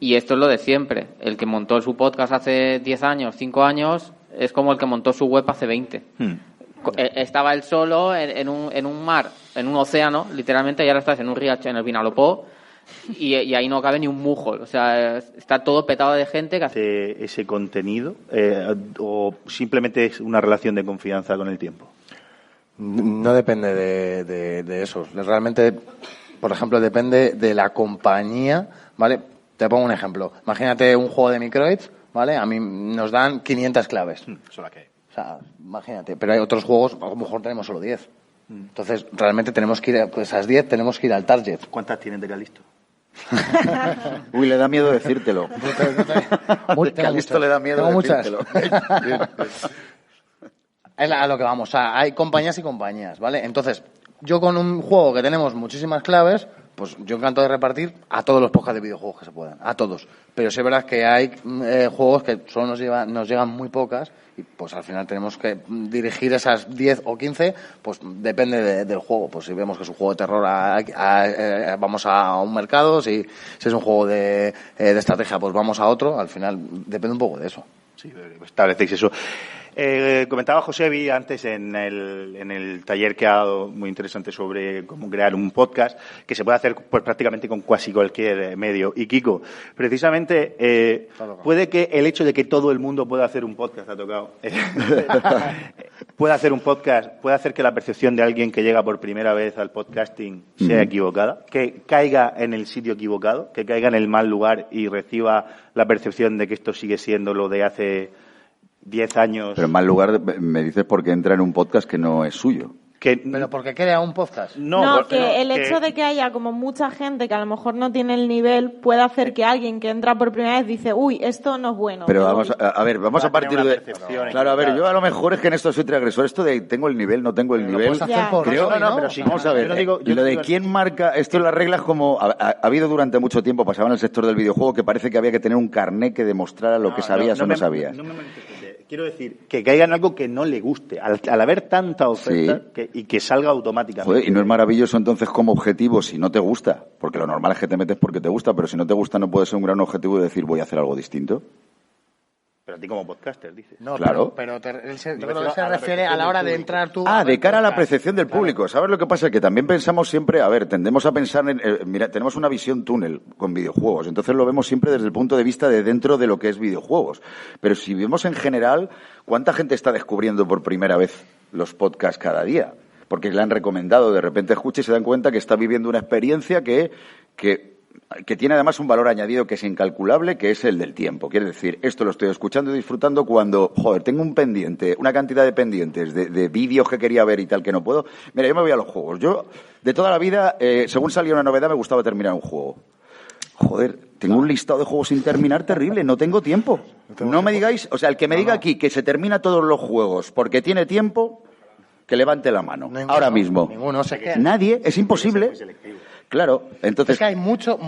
y esto es lo de siempre. El que montó su podcast hace 10 años, 5 años, es como el que montó su web hace 20. Estaba él solo en un mar, en un océano, literalmente, y ahora estás en un riacho, en el Vinalopó, y ahí no cabe ni un mujo. O sea, está todo petado de gente que hace ese contenido, o simplemente es una relación de confianza con el tiempo. No depende de eso. Realmente, por ejemplo, depende de la compañía, ¿vale? Te pongo un ejemplo. Imagínate un juego de Microids, ¿vale? A mí nos dan 500 claves. Solo que imagínate, pero hay otros juegos, a lo mejor tenemos solo 10. Entonces, realmente tenemos que ir pues esas 10 tenemos que ir al target. ¿Cuántas tienen de Calisto? Uy, le da miedo decírtelo. Calisto le da miedo decírtelo. Es a lo que vamos. O sea, hay compañías y compañías, ¿vale? Entonces, yo con un juego que tenemos muchísimas claves, pues yo encantado de repartir a todos los podcasts de videojuegos que se puedan, a todos. Pero sí es verdad que hay juegos que solo nos llegan muy pocas y pues al final tenemos que dirigir esas 10 o 15, pues depende del juego. Pues si vemos que es un juego de terror, vamos a un mercado, si es un juego de estrategia, pues vamos a otro. Al final depende un poco de eso. Sí, establecéis eso. Comentaba Josebi antes en el taller que ha dado muy interesante sobre cómo crear un podcast, que se puede hacer pues prácticamente con casi cualquier medio. Y Kiko, precisamente, puede que el hecho de que todo el mundo pueda hacer un podcast, ha tocado, pueda hacer un podcast, puede hacer que la percepción de alguien que llega por primera vez al podcasting sea equivocada, que caiga en el sitio equivocado, que caiga en el mal lugar y reciba la percepción de que esto sigue siendo lo de hace 10 años. Pero en mal lugar me dices porque entra en un podcast que no es suyo. Pero porque crea un podcast. No, que el hecho de que haya como mucha gente que a lo mejor no tiene el nivel puede hacer que alguien que entra por primera vez dice, uy, esto no es bueno. Pero vamos a partir de... Claro, a ver, yo a lo mejor es que en esto soy transgresor. Esto de tengo el nivel, no tengo el nivel. Pero sí, vamos a ver. Lo de quién marca... Esto en las reglas como... Ha habido durante mucho tiempo, pasaba en el sector del videojuego, que parece que había que tener un carné que demostrara lo que sabías o no sabías. Quiero decir, que caiga en algo que no le guste. Al haber tanta oferta y que salga automáticamente. Joder, y no es maravilloso entonces como objetivo si no te gusta. Porque lo normal es que te metes porque te gusta, pero si no te gusta no puede ser un gran objetivo de decir voy a hacer algo distinto. Pero a ti como podcaster, dices. No, claro. Pero yo creo que se refiere a la hora de entrar tú... de cara a la percepción del público. ¿Sabes lo que pasa? Que también pensamos siempre, tendemos a pensar en... mira, tenemos una visión túnel con videojuegos. Entonces lo vemos siempre desde el punto de vista de dentro de lo que es videojuegos. Pero si vemos en general, ¿cuánta gente está descubriendo por primera vez los podcasts cada día? Porque le han recomendado, de repente escucha y se dan cuenta que está viviendo una experiencia que tiene además un valor añadido que es incalculable, que es el del tiempo. Quiere decir, esto lo estoy escuchando y disfrutando cuando, tengo un pendiente, una cantidad de pendientes de vídeos que quería ver y tal que no puedo. Mira, yo me voy a los juegos. Yo, de toda la vida, según salía una novedad, me gustaba terminar un juego. Tengo un listado de juegos sin terminar terrible, no tengo tiempo. No me digáis, el que me diga aquí que se termina todos los juegos porque tiene tiempo, que levante la mano. Ahora mismo. Ninguno se queda. Nadie, es imposible. Claro, entonces... Es que hay mucho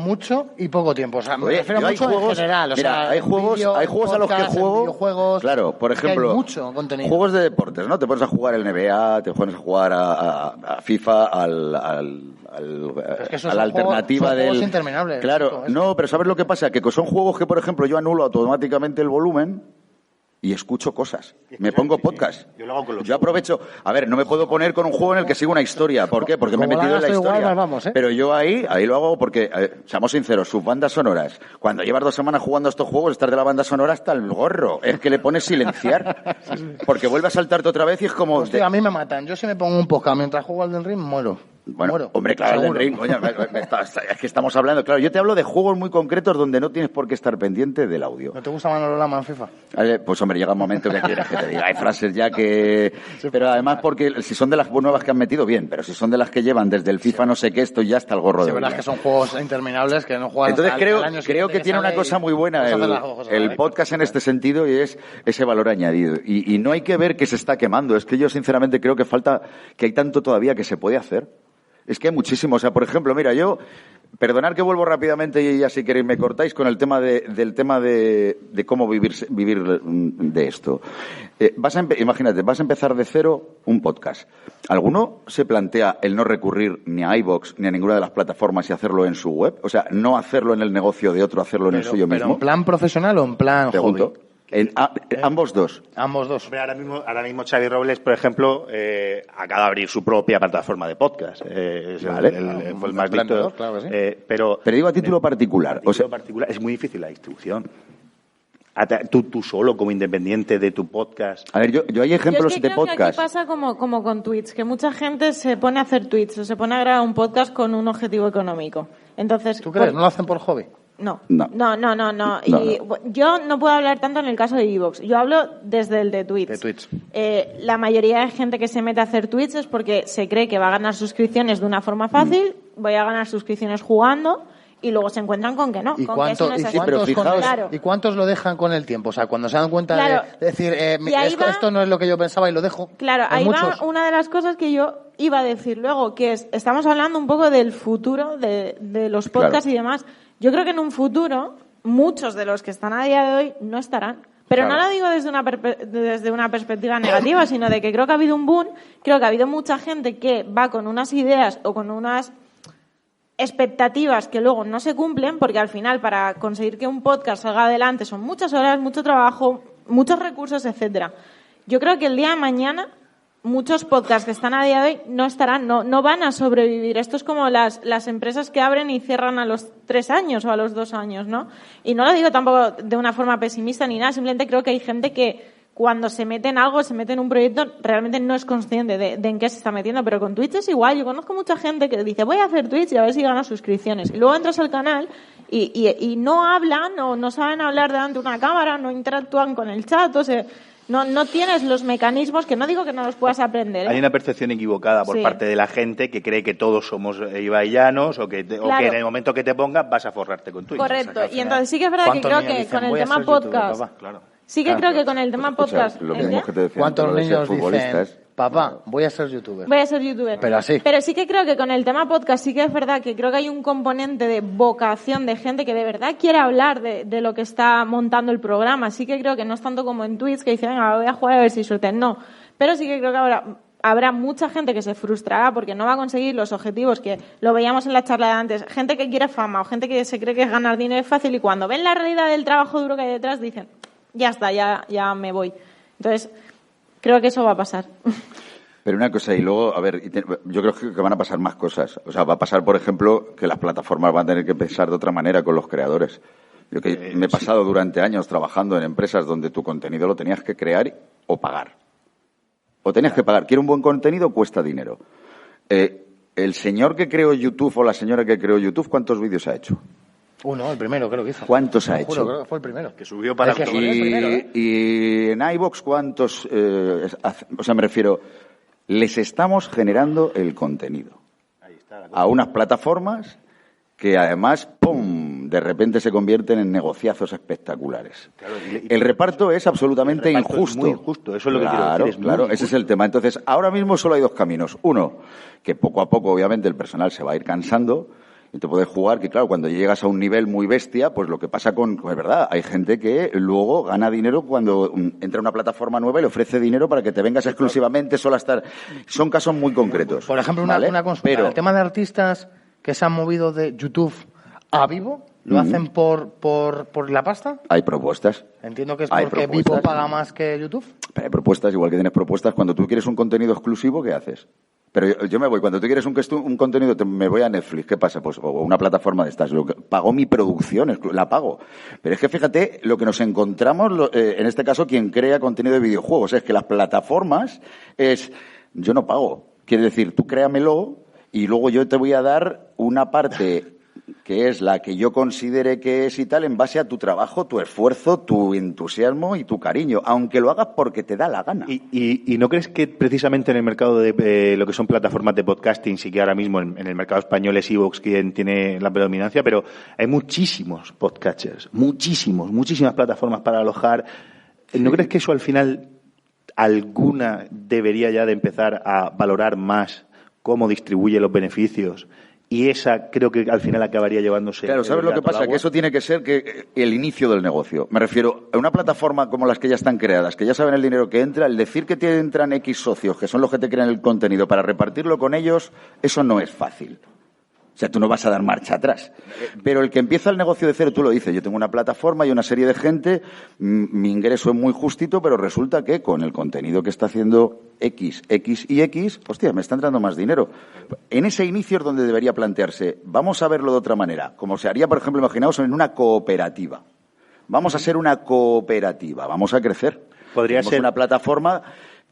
y poco tiempo. O sea, me refiero mucho juegos, en general. hay juegos a los que juego... Claro, por ejemplo, hay mucho contenido. Juegos de deportes, ¿no? Te pones a jugar el NBA, te pones a jugar a FIFA, a la alternativa del... Juegos interminables. Claro, no, pero ¿sabes lo que pasa? Que son juegos que, por ejemplo, yo anulo automáticamente el volumen y escucho cosas. Me pongo podcast. Yo lo hago con los Yo aprovecho... no me puedo poner con un juego en el que sigo una historia. ¿Por qué? Porque me he metido en la historia. Pero yo ahí lo hago porque, seamos sinceros, sus bandas sonoras. Cuando llevas 2 semanas jugando a estos juegos, estar de la banda sonora hasta el gorro. Es que le pones silenciar. Porque vuelve a saltarte otra vez y es como... Hostia, a mí me matan. Yo si me pongo un podcast mientras juego al Elden Ring, muero. Bueno, hombre, claro, Elden Ring, coño, es que estamos hablando, claro, yo te hablo de juegos muy concretos donde no tienes por qué estar pendiente del audio. ¿No te gusta Manolo Lama en FIFA? Pues hombre, llega un momento que quieres que te diga, hay frases ya que... Pero además porque si son de las nuevas que han metido, bien, pero si son de las que llevan desde el FIFA no sé qué, esto ya está el gorro de... Sí, verdad que son juegos interminables que no juegan. Entonces creo que tiene una cosa muy buena el podcast en este sentido y es ese valor añadido. Y no hay que ver que se está quemando, es que yo sinceramente creo que hay tanto todavía que se puede hacer. Es que hay muchísimo. Por ejemplo, mira, perdonad que vuelvo rápidamente y ya si queréis me cortáis con el tema de cómo vivir de esto. Imagínate, vas a empezar de cero un podcast. ¿Alguno se plantea el no recurrir ni a iVoox ni a ninguna de las plataformas y hacerlo en su web? O sea, no hacerlo en el negocio de otro, hacerlo en el suyo mismo. ¿Pero en plan profesional o en plan hobby? Ambos dos. Ambos dos. Hombre, ahora mismo Xavi Robles, por ejemplo, acaba de abrir su propia plataforma de podcast. Fue el más listo. Claro, sí. Pero digo a título particular. Particular, es muy difícil la distribución. Tú solo, como independiente de tu podcast. A ver, yo hay ejemplos de podcast. Que aquí pasa como con tweets, que mucha gente se pone a hacer tweets o se pone a grabar un podcast con un objetivo económico. Entonces, ¿tú crees? ¿No lo hacen por hobby? No. No. Y yo no puedo hablar tanto en el caso de iVoox. Yo hablo desde el de tweets. La mayoría de gente que se mete a hacer tweets es porque se cree que va a ganar suscripciones de una forma fácil, voy a ganar suscripciones jugando, y luego se encuentran con que no. ¿Y ¿Y cuántos lo dejan con el tiempo? O sea, cuando se dan cuenta de decir, esto no es lo que yo pensaba y lo dejo. Claro, ahí va una de las cosas que yo iba a decir luego, que estamos hablando un poco del futuro de los podcasts y demás. Yo creo que en un futuro muchos de los que están a día de hoy no estarán. Pero no lo digo desde una perspectiva negativa, sino de que creo que ha habido un boom, creo que ha habido mucha gente que va con unas ideas o con unas expectativas que luego no se cumplen, porque al final para conseguir que un podcast salga adelante son muchas horas, mucho trabajo, muchos recursos, etcétera. yo creo que el día de mañana muchos podcasts que están a día de hoy no van a sobrevivir. Esto es como las empresas que abren y cierran a los 3 años o a los 2 años, ¿no? Y no lo digo tampoco de una forma pesimista ni nada, simplemente creo que hay gente que cuando se mete en algo, se mete en un proyecto, realmente no es consciente de en qué se está metiendo. Pero con Twitch es igual. Yo conozco mucha gente que dice, voy a hacer Twitch y a ver si gano suscripciones. Y luego entras al canal y no hablan o no saben hablar delante de una cámara, no interactúan con el chat, o sea, no tienes los mecanismos, que no digo que no los puedas aprender, ¿eh? Hay una percepción equivocada por parte de la gente que cree que todos somos ibaillanos o que en el momento que te pongas vas a forrarte con Twitch. Correcto. Y entonces sí que es verdad que creo que con el tema podcast... Sí que creo que con el tema podcast... Lo mismo que te decía, ¿cuántos niños futbolistas dicen, papá, voy a ser youtuber? Voy a ser youtuber. Pero así. Pero sí que creo que con el tema podcast sí que es verdad que creo que hay un componente de vocación de gente que de verdad quiere hablar de lo que está montando el programa. Sí que creo que no es tanto como en Twitch que dice, venga, voy a jugar a ver si suerte. No. Pero sí que creo que habrá mucha gente que se frustrará porque no va a conseguir los objetivos que lo veíamos en la charla de antes. Gente que quiere fama o gente que se cree que ganar dinero es fácil y cuando ven la realidad del trabajo duro que hay detrás dicen, ya está, ya me voy. Entonces, creo que eso va a pasar. Pero una cosa, y luego, a ver, yo creo que van a pasar más cosas. O sea, va a pasar, por ejemplo, que las plataformas van a tener que pensar de otra manera con los creadores. Yo que me he pasado durante años trabajando en empresas donde tu contenido lo tenías que crear o pagar. O tenías que pagar. Quiero un buen contenido, cuesta dinero. El señor que creó YouTube o la señora que creó YouTube, ¿cuántos vídeos ha hecho? Uno, el primero creo que hizo. ¿Cuántos ha hecho? Creo que fue el primero. Que subió para... Y en iVoox, ¿cuántos? O sea, me refiero, les estamos generando el contenido a unas plataformas que además, ¡pum!, de repente se convierten en negociazos espectaculares. Claro, el reparto es absolutamente injusto. Es muy injusto, eso es lo que quiero decir. Claro, ese es el tema. Entonces, ahora mismo solo hay 2 caminos. Uno, que poco a poco, obviamente, el personal se va a ir cansando. Y te puedes jugar que, claro, cuando llegas a un nivel muy bestia, pues lo que pasa es verdad, hay gente que luego gana dinero cuando entra a una plataforma nueva y le ofrece dinero para que te vengas exclusivamente solo a estar... Son casos muy concretos. Por ejemplo, ¿vale? una consulta. El tema de artistas que se han movido de YouTube a Vivo, ¿lo hacen por la pasta? Hay propuestas. Entiendo que es porque Vivo paga más que YouTube. Pero hay propuestas, igual que tienes propuestas. Cuando tú quieres un contenido exclusivo, ¿qué haces? Pero yo me voy, cuando tú quieres un contenido, me voy a Netflix, ¿qué pasa? Pues o una plataforma de estas, pago mi producción, la pago. Pero es que fíjate, lo que nos encontramos, en este caso, quien crea contenido de videojuegos, es que las plataformas yo no pago. Quiere decir, tú créamelo y luego yo te voy a dar una parte que es la que yo considere que es y tal, en base a tu trabajo, tu esfuerzo, tu entusiasmo y tu cariño, aunque lo hagas porque te da la gana. ¿Y no crees que precisamente en el mercado de lo que son plataformas de podcasting, sí que ahora mismo en el mercado español es iVoox quien tiene la predominancia, pero hay muchísimos podcasters, muchísimas plataformas para alojar? ¿No crees que eso al final alguna debería ya de empezar a valorar más cómo distribuye los beneficios? Y esa creo que al final acabaría llevándose... Claro, ¿sabes lo que pasa? Que eso tiene que ser el inicio del negocio. Me refiero a una plataforma como las que ya están creadas, que ya saben el dinero que entra, el decir que te entran X socios, que son los que te crean el contenido, para repartirlo con ellos, eso no es fácil. O sea, tú no vas a dar marcha atrás. Pero el que empieza el negocio de cero, tú lo dices, yo tengo una plataforma y una serie de gente, mi ingreso es muy justito, pero resulta que con el contenido que está haciendo X y X, hostia, me está entrando más dinero. En ese inicio es donde debería plantearse, vamos a verlo de otra manera, como se haría, por ejemplo, imaginaos en una cooperativa. Vamos a ser una cooperativa, vamos a crecer. Podría ser una plataforma...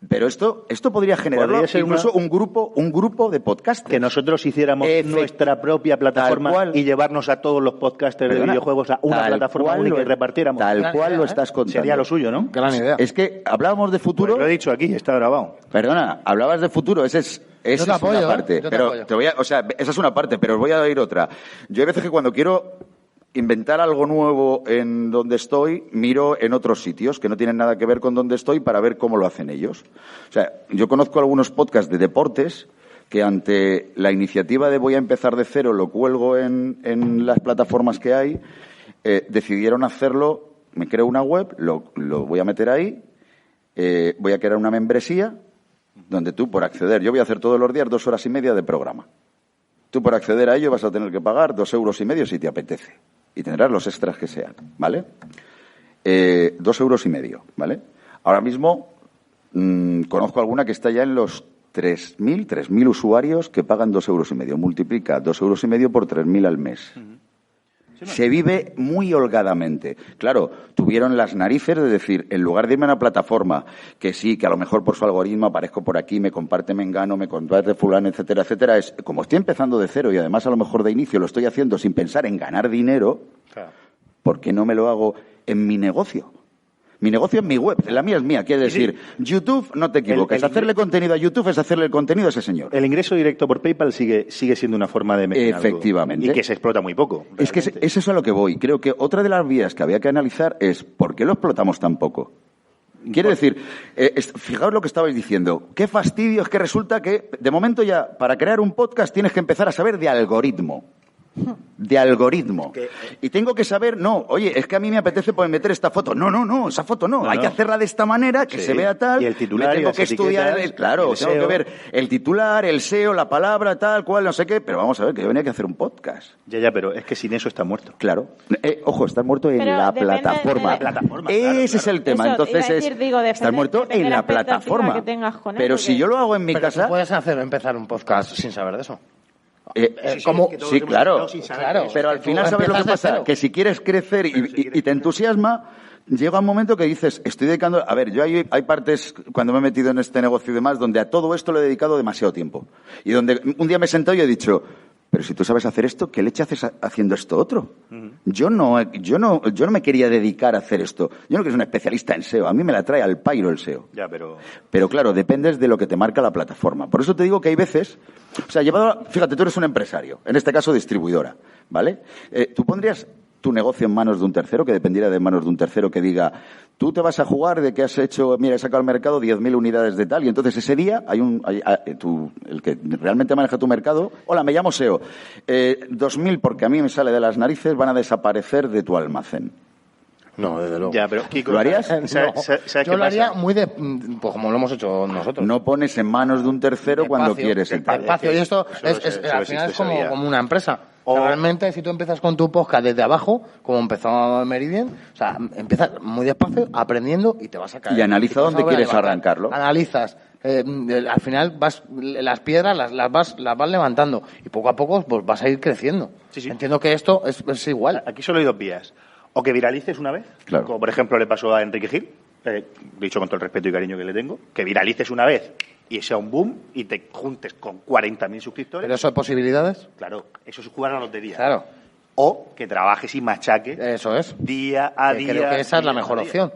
Pero esto podría generar incluso un grupo de podcasters. Que nosotros hiciéramos nuestra propia plataforma y llevarnos a todos los podcasters de videojuegos a una plataforma única y repartiéramos. Tal cual lo estás contando. Sería lo suyo, ¿no? Gran idea. Es que hablábamos de futuro... Pues lo he dicho aquí, está grabado. Perdona, hablabas de futuro, esa es una parte. Pero esa es una parte, pero os voy a dar otra. Yo hay veces que cuando quiero inventar algo nuevo en donde estoy, miro en otros sitios que no tienen nada que ver con donde estoy para ver cómo lo hacen ellos. O sea, yo conozco algunos podcasts de deportes que ante la iniciativa de voy a empezar de cero, lo cuelgo en las plataformas que hay, decidieron hacerlo, me creo una web, lo voy a meter ahí, voy a crear una membresía donde tú por acceder, yo voy a hacer todos los días 2 horas y media de programa. Tú por acceder a ello vas a tener que pagar 2,5 euros si te apetece. Y tendrás los extras que sean, ¿vale? 2,5 euros, ¿vale? Ahora mismo conozco alguna que está ya en los 3.000 usuarios que pagan 2,5 €. Multiplica 2,5 € por 3.000 al mes. Se vive muy holgadamente. Claro, tuvieron las narices de decir, en lugar de irme a una plataforma, que sí, que a lo mejor por su algoritmo aparezco por aquí, me comparte Mengano, me comparte fulano, etcétera, etcétera, es como estoy empezando de cero y además a lo mejor de inicio lo estoy haciendo sin pensar en ganar dinero, ¿por qué no me lo hago en mi negocio? Mi negocio es mi web, la mía es mía. Quiere decir, YouTube, no te equivoques, hacerle contenido a YouTube es hacerle el contenido a ese señor. El ingreso directo por PayPal sigue siendo una forma de mecenazgo. Efectivamente. Y que se explota muy poco. Realmente. Es que es eso a lo que voy. Creo que otra de las vías que había que analizar es ¿por qué lo explotamos tan poco? Quiere decir, fijaos lo que estabais diciendo. Qué fastidio es que resulta que, de momento ya, para crear un podcast tienes que empezar a saber de algoritmo. Y tengo que saber, oye, es que a mí me apetece meter esta foto. No, esa foto no. Hay que hacerla de esta manera, que se vea tal. Y el titular, tengo que estudiar, tengo que ver el titular, el SEO, la palabra, tal cual, no sé qué. Pero vamos a ver, que yo venía a hacer un podcast. Ya, pero es que sin eso está muerto. Claro. Ojo, está muerto en la plataforma. Ese es el tema. Eso, entonces está muerto en la plataforma. Pero si yo lo hago en mi casa... ¿Tú puedes empezar un podcast sin saber de eso? Sí, claro, pero al final ¿sabes lo que pasa? Que si quieres crecer y te entusiasma, llega un momento que dices, estoy dedicando... A ver, yo hay partes, cuando me he metido en este negocio y demás, donde a todo esto le he dedicado demasiado tiempo. Y donde un día me he sentado y he dicho, pero si tú sabes hacer esto, ¿qué leche haces haciendo esto otro? Yo no me quería dedicar a hacer esto. Yo no quiero ser un especialista en SEO. A mí me la trae al pairo el SEO. Pero claro, dependes de lo que te marca la plataforma. Por eso te digo que hay veces... O sea, fíjate, tú eres un empresario, en este caso distribuidora, ¿vale? ¿Tú pondrías tu negocio en manos de un tercero, que dependiera de manos de un tercero que diga, tú te vas a jugar de que has hecho, mira, he sacado al mercado 10.000 unidades de tal, y entonces ese día el que realmente maneja tu mercado, hola, me llamo SEO, 2.000 porque a mí me sale de las narices van a desaparecer de tu almacén? No, desde luego. Ya, pero Kiko, ¿lo harías? Yo lo haría muy pues como lo hemos hecho nosotros. No pones en manos de un tercero cuando quieres el espacio. Y esto al final es como una empresa. O sea, realmente, si tú empiezas con tu podcast desde abajo, como empezó Meridian, o sea, empiezas muy despacio, aprendiendo y te vas a caer. Y analiza dónde quieres arrancarlo. Analizas. Al final las piedras las vas levantando y poco a poco pues vas a ir creciendo. Sí. Entiendo que esto es igual. Aquí solo hay dos vías. O que viralices una vez, como por ejemplo le pasó a Enrique Gil, dicho con todo el respeto y cariño que le tengo, que viralices una vez y sea un boom y te juntes con 40.000 suscriptores. ¿Pero eso hay posibilidades? Claro, eso es jugar a la lotería. Claro. O que trabajes y machaques eso es. día a día. Creo que esa es la mejor opción.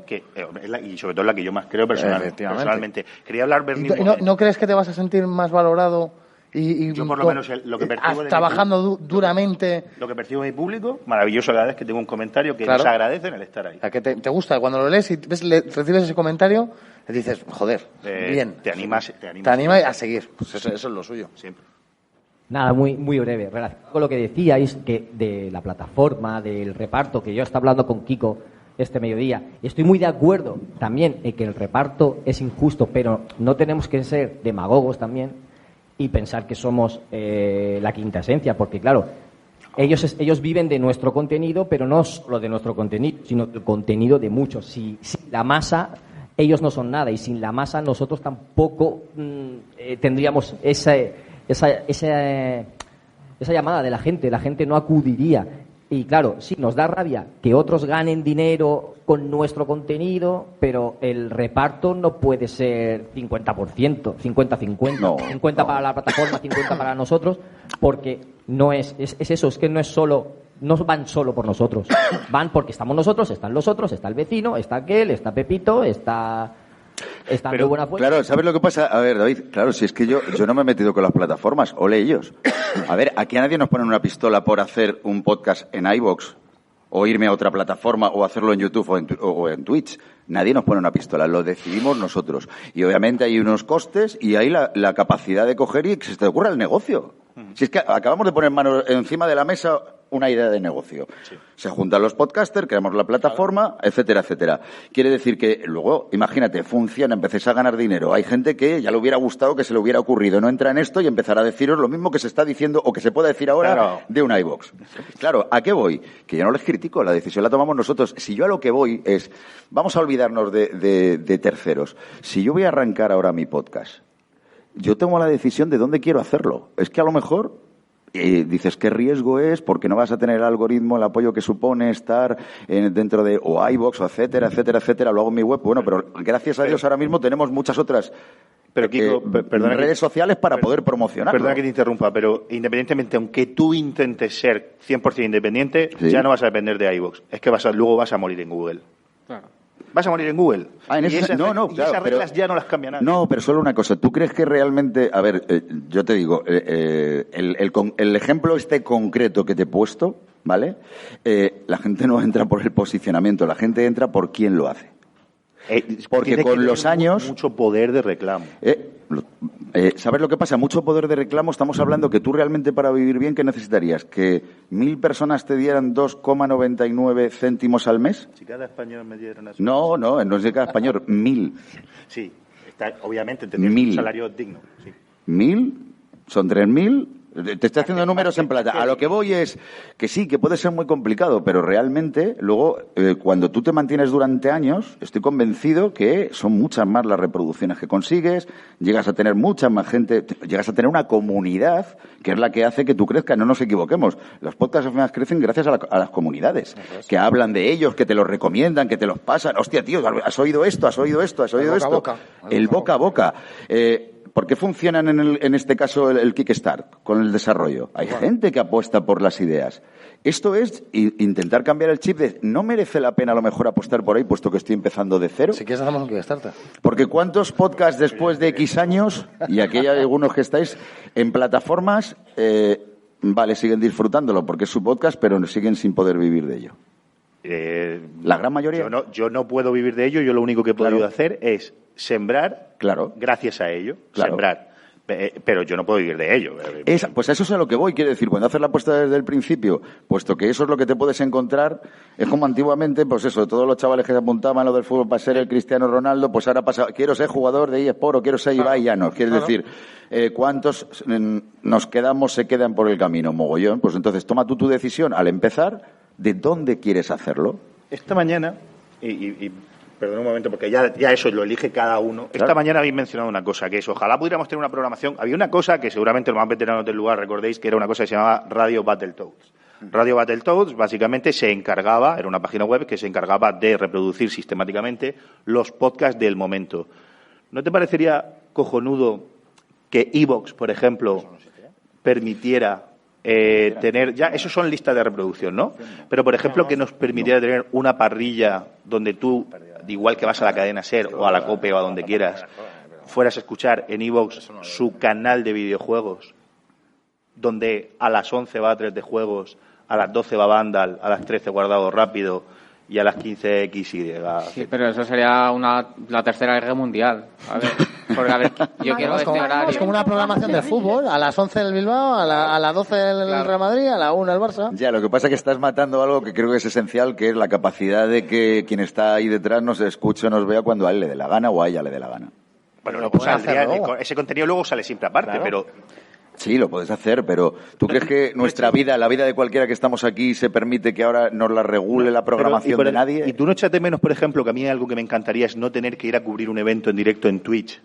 Y sobre todo la que yo más creo personalmente. Quería hablar, Bernie. ¿No crees que te vas a sentir más valorado? Yo por lo menos lo que percibo trabajando duramente. Lo que percibo de mi público, maravilloso cada vez que tengo un comentario que nos agradecen el estar ahí. O sea, que te gusta cuando lo lees y recibes ese comentario, le dices, joder, bien. Te animas a seguir. Pues eso es lo suyo. Siempre. Nada, muy breve. Relacionado con lo que decíais que de la plataforma, del reparto, que yo estaba hablando con Kiko este mediodía. Estoy muy de acuerdo también en que el reparto es injusto, pero no tenemos que ser demagogos también y pensar que somos la quinta esencia, porque claro, ellos viven de nuestro contenido, pero no solo de nuestro contenido, sino del contenido de muchos. Si la masa, ellos no son nada, y sin la masa nosotros tampoco tendríamos esa llamada de la gente no acudiría. Y claro, sí, nos da rabia que otros ganen dinero con nuestro contenido, pero el reparto no puede ser 50%, 50-50, No, 50 para la plataforma, 50 para nosotros, porque no es eso, es que no van solo por nosotros, van porque estamos nosotros, están los otros, está el vecino, está aquel, está Pepito, está muy buena fuerza. Claro, ¿sabes lo que pasa? A ver, David, claro, si es que yo no me he metido con las plataformas, ole ellos. A ver, aquí a nadie nos ponen una pistola por hacer un podcast en iVoox, o irme a otra plataforma, o hacerlo en YouTube o en Twitch. Nadie nos pone una pistola, lo decidimos nosotros. Y obviamente hay unos costes y hay la capacidad de coger y que se te ocurra el negocio. Si es que acabamos de poner manos encima de la mesa una idea de negocio. Sí. Se juntan los podcasters, creamos la plataforma, etcétera, etcétera. Quiere decir que luego, imagínate, funciona, empecéis a ganar dinero. Hay gente que ya le hubiera gustado, que se le hubiera ocurrido, no entra en esto y empezará a deciros lo mismo que se está diciendo o que se puede decir ahora de un iVoox. Claro, ¿a qué voy? Que yo no les critico, la decisión la tomamos nosotros. Si yo a lo que voy es, vamos a olvidarnos de terceros. Si yo voy a arrancar ahora mi podcast, yo tomo la decisión de dónde quiero hacerlo. Es que a lo mejor dices, ¿qué riesgo es? Porque no vas a tener el algoritmo, el apoyo que supone estar dentro de o iVoox, o etcétera, etcétera, etcétera. Lo hago en mi web. Bueno, pero gracias a Dios ahora mismo tenemos muchas otras Kiko, redes sociales para poder promocionarlo. Perdona que te interrumpa, pero independientemente, aunque tú intentes ser 100% independiente, ya no vas a depender de iVoox. Es que luego vas a morir en Google. Claro. Vas a morir en Google. Claro, esas reglas ya no las cambian nadie. No, pero solo una cosa. ¿Tú crees que realmente... A ver, yo te digo, el ejemplo concreto que te he puesto, ¿vale? La gente no entra por el posicionamiento, la gente entra por quién lo hace. Porque con los años... Mucho poder de reclamo. ¿Sabes lo que pasa? Mucho poder de reclamo. Estamos hablando que tú realmente para vivir bien, ¿qué necesitarías? ¿Que 1.000 personas te dieran 2,99 céntimos al mes? Si cada español me diera una... No es de cada español. 1.000. Sí, está obviamente entendiendo un salario digno. Sí. 1.000 son 3.000... Te estoy haciendo números en plata. A lo que voy es que sí, que puede ser muy complicado, pero realmente luego cuando tú te mantienes durante años, estoy convencido que son muchas más las reproducciones que consigues, llegas a tener mucha más gente, llegas a tener una comunidad que es la que hace que tú crezcas. No nos equivoquemos. Los podcasts al final crecen gracias a las comunidades, que hablan de ellos, que te los recomiendan, que te los pasan. Hostia, tío, ¿has oído esto? ¿Has oído esto? ¿Has oído esto? El boca a boca. ¿Por qué funcionan en este caso el Kickstart con el desarrollo? Hay gente que apuesta por las ideas. Esto es intentar cambiar el chip de no merece la pena a lo mejor apostar por ahí puesto que estoy empezando de cero. Si quieres hacemos un Kickstarter. Porque ¿cuántos podcasts después de X años, y aquí hay algunos que estáis en plataformas, siguen disfrutándolo porque es su podcast, pero siguen sin poder vivir de ello? La gran mayoría. Yo no puedo vivir de ello. Yo lo único que he podido hacer es sembrar, gracias a ello, sembrar. Pero yo no puedo vivir de ello. Pues eso es a lo que voy. Quiero decir, cuando haces la apuesta desde el principio, puesto que eso es lo que te puedes encontrar, es como antiguamente, pues eso, todos los chavales que se apuntaban a lo del fútbol para ser el Cristiano Ronaldo, pues ahora pasa, quiero ser jugador de eSport o quiero ser Ibai Llanos. Quiero decir, ¿cuántos se quedan por el camino? Mogollón. Pues entonces toma tú tu decisión al empezar de dónde quieres hacerlo. Esta mañana, y perdón un momento, porque ya eso lo elige cada uno. Claro. Esta mañana habéis mencionado una cosa, que es ojalá pudiéramos tener una programación. Había una cosa que seguramente los más veteranos del lugar recordéis, que era una cosa que se llamaba Radio Battletoads. Radio Battletoads básicamente se encargaba, era una página web que se encargaba de reproducir sistemáticamente los podcasts del momento. ¿No te parecería cojonudo que iVoox, por ejemplo, permitiera tener, ya esos son listas de reproducción, ¿no? Pero por ejemplo que nos permitiera tener una parrilla donde tú, igual que vas a la cadena SER o a la COPE o a donde quieras, fueras a escuchar en iVoox su canal de videojuegos, donde a las 11 va a 3 de juegos, a las 12 va Vandal, a las 13 Guardado Rápido y a las 15 XY. Sí, pero eso sería la tercera guerra mundial. A ver, porque, yo quiero este horario. Es como una programación de fútbol, a las 11 el Bilbao, a las 12 el Real Madrid, a la 1 el Barça. Ya, lo que pasa es que estás matando algo que creo que es esencial, que es la capacidad de que quien está ahí detrás nos escuche o nos vea cuando a él le dé la gana o a ella le dé la gana. Bueno, pues ese contenido luego sale siempre aparte, pero... Sí, lo puedes hacer, pero ¿tú crees que nuestra vida, la vida de cualquiera que estamos aquí, se permite que ahora nos la regule la programación de nadie? ¿Y tú no echas de menos, por ejemplo, que a mí algo que me encantaría es no tener que ir a cubrir un evento en directo en Twitch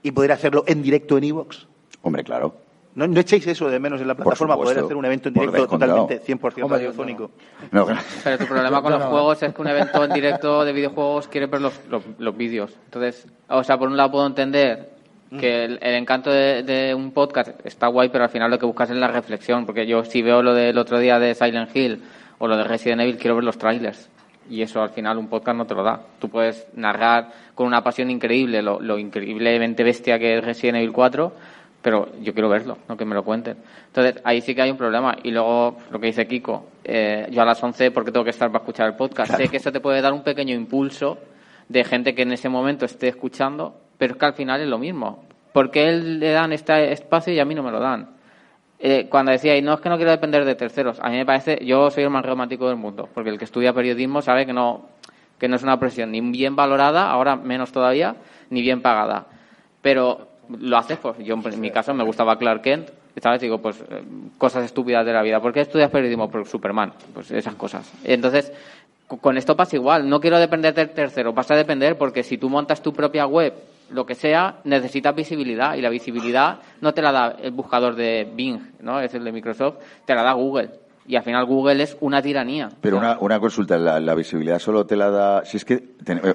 y poder hacerlo en directo en iVoox? Hombre, claro. ¿No echéis eso de menos en la plataforma, poder hacer un evento en directo totalmente 100% radiofónico? No. Pero tu problema con los juegos es que un evento en directo de videojuegos quiere ver los vídeos. Entonces, o sea, por un lado puedo entender que el encanto de un podcast está guay, pero al final lo que buscas es la reflexión, porque yo si veo lo del otro día de Silent Hill o lo de Resident Evil, quiero ver los trailers, y eso al final un podcast no te lo da. Tú puedes narrar con una pasión increíble lo increíblemente bestia que es Resident Evil 4, pero yo quiero verlo, no que me lo cuenten. Entonces ahí sí que hay un problema. Y luego lo que dice Kiko, yo a las 11 porque tengo que estar para escuchar el podcast, claro. Sé que eso te puede dar un pequeño impulso de gente que en ese momento esté escuchando, pero es que al final es lo mismo. ¿Por qué él le dan este espacio y a mí no me lo dan? Cuando decíais, no, es que no quiero depender de terceros, a mí me parece, yo soy el más romántico del mundo, porque el que estudia periodismo sabe que no es una profesión ni bien valorada, ahora menos todavía, ni bien pagada. Pero lo haces, pues yo en mi caso me gustaba Clark Kent, ¿sabes? Digo, pues cosas estúpidas de la vida. ¿Por qué estudias periodismo? Por Superman, pues esas cosas. Entonces, con esto pasa igual, no quiero depender del tercero, vas a depender porque si tú montas tu propia web, lo que sea, necesitas visibilidad y la visibilidad no te la da el buscador de Bing, ¿no? Es el de Microsoft, te la da Google. Y al final Google es una tiranía. Pero o sea, una consulta, la visibilidad solo te la da... Si es que,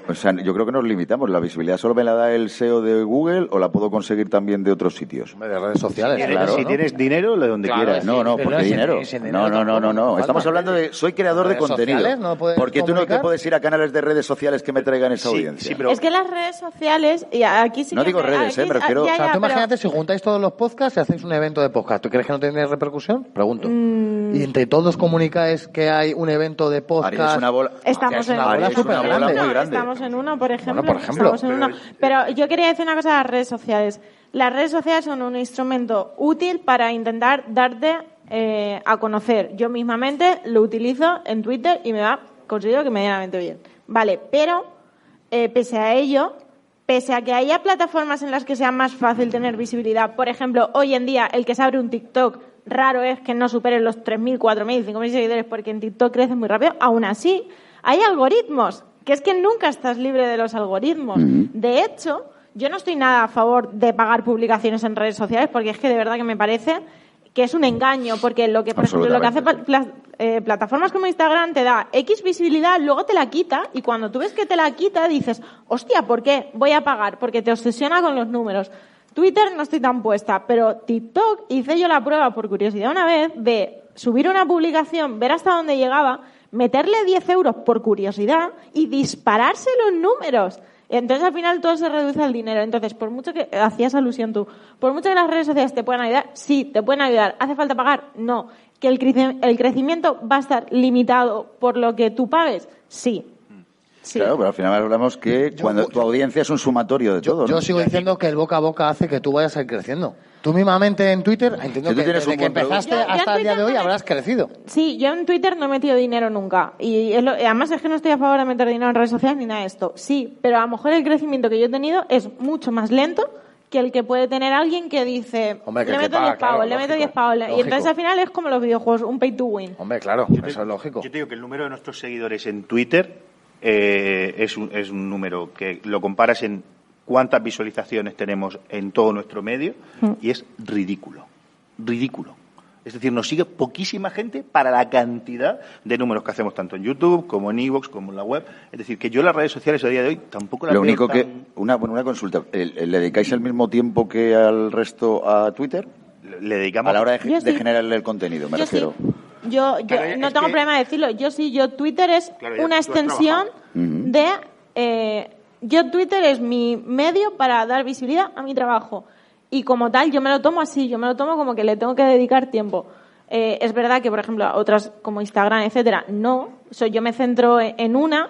o sea, yo creo que nos limitamos. ¿La visibilidad solo me la da el SEO de Google o la puedo conseguir también de otros sitios? De redes sociales, Si tienes dinero, de donde quieras. No, porque dinero. No. Estamos hablando de... Soy creador de contenido. ¿Por qué tú no te puedes ir a canales de redes sociales que me traigan esa audiencia? Sí, pero... Es que las redes sociales, y aquí sí no que... digo redes, me refiero... O sea, tú imagínate si juntáis todos los podcasts y hacéis un evento de podcast. ¿Tú crees que no tiene repercusión? Pregunto. Y entre todos comunicáis que hay un evento de podcast. Harías una bola. Estamos en Harías una bola muy grande. Estamos en uno, por ejemplo. Bueno, por ejemplo. Estamos en uno. Pero yo quería decir una cosa de las redes sociales. Las redes sociales son un instrumento útil para intentar darte a conocer. Yo mismamente lo utilizo en Twitter y me va, considero que medianamente bien. Vale, pero pese a ello, pese a que haya plataformas en las que sea más fácil tener visibilidad, por ejemplo, hoy en día el que se abre un TikTok, raro es que no supere los 3.000, 4.000, 5.000 seguidores porque en TikTok crece muy rápido. Aún así, hay algoritmos, que es que nunca estás libre de los algoritmos. De hecho, yo no estoy nada a favor de pagar publicaciones en redes sociales porque es que de verdad que me parece que es un engaño, porque lo que, por ejemplo, lo que hace plataformas como Instagram te da X visibilidad, luego te la quita y cuando tú ves que te la quita dices, hostia, ¿por qué? Voy a pagar, porque te obsesiona con los números. Twitter no estoy tan puesta, pero TikTok hice yo la prueba por curiosidad una vez de subir una publicación, ver hasta dónde llegaba, meterle 10 euros por curiosidad y dispararse los números. Entonces al final todo se reduce al dinero. Entonces, por mucho que hacías alusión tú, por mucho que las redes sociales te puedan ayudar, sí, te pueden ayudar. ¿Hace falta pagar? No. ¿Que el crecimiento va a estar limitado por lo que tú pagues? Sí. Sí. Claro, pero al final hablamos que cuando tu audiencia es un sumatorio de todo, ¿no? Yo sigo diciendo que el boca a boca hace que tú vayas a ir creciendo. Tú mismamente en Twitter, entiendo que desde que empezaste hasta el día de hoy habrás crecido. Sí, yo en Twitter no he metido dinero nunca. Y además es que no estoy a favor de meter dinero en redes sociales ni nada de esto. Sí, pero a lo mejor el crecimiento que yo he tenido es mucho más lento que el que puede tener alguien que dice, hombre, que le meto 10 pavos, le meto 10 pavos. Y entonces al final es como los videojuegos, un pay to win. Hombre, claro, eso es lógico. Yo te digo que el número de nuestros seguidores en Twitter es un número que lo comparas en cuántas visualizaciones tenemos en todo nuestro medio y es ridículo. Es decir, nos sigue poquísima gente para la cantidad de números que hacemos tanto en YouTube como en iVoox como en la web. Es decir, que yo las redes sociales a día de hoy tampoco las veo. Lo único que una consulta, ¿le dedicáis el mismo tiempo que al resto a Twitter? Le dedicamos a la hora de generarle el contenido, me refiero. Sí. Yo no tengo problema de decirlo. Yo Twitter es una extensión de... yo Twitter es mi medio para dar visibilidad a mi trabajo. Y como tal, yo me lo tomo así. Yo me lo tomo como que le tengo que dedicar tiempo. Es verdad que, por ejemplo, a otras como Instagram, etcétera, no. Yo me centro en una,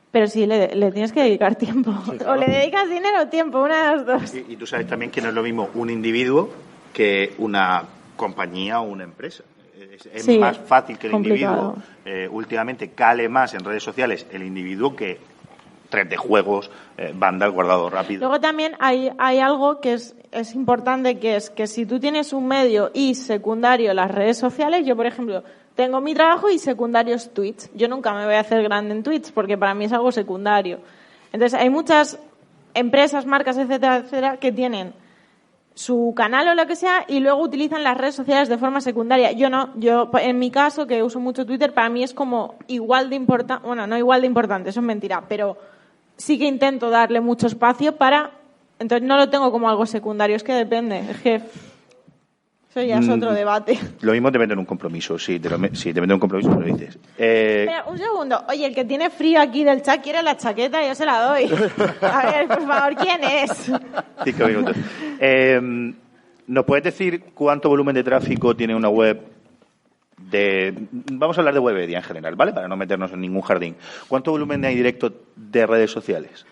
pero sí le tienes que dedicar tiempo. Sí, claro. O le dedicas dinero o tiempo, una de las dos. Y tú sabes también que no es lo mismo un individuo que una compañía o una empresa. Es más fácil que el individuo últimamente cale más en redes sociales el individuo que thread de juegos, Vandal, guardado rápido. Luego también hay algo que es importante, que es que si tú tienes un medio y secundario las redes sociales, yo por ejemplo tengo mi trabajo y secundarios tweets. Yo nunca me voy a hacer grande en tweets porque para mí es algo secundario. Entonces hay muchas empresas, marcas, etcétera, etcétera, que tienen su canal o lo que sea y luego utilizan las redes sociales de forma secundaria. Yo no, en mi caso, que uso mucho Twitter, para mí es como igual de importante, bueno, no igual de importante, eso es mentira, pero sí que intento darle mucho espacio entonces no lo tengo como algo secundario, es que depende, es que eso ya es otro debate. Lo mismo te mete en un compromiso, sí, te mete en un compromiso, me lo dices. Espera, un segundo. Oye, el que tiene frío aquí del chat quiere la chaqueta, yo se la doy. A ver, por favor, ¿quién es? 5 minutos. ¿Nos puedes decir cuánto volumen de tráfico tiene una web vamos a hablar de Webedia en general, ¿vale? Para no meternos en ningún jardín. ¿Cuánto volumen hay directo de redes sociales?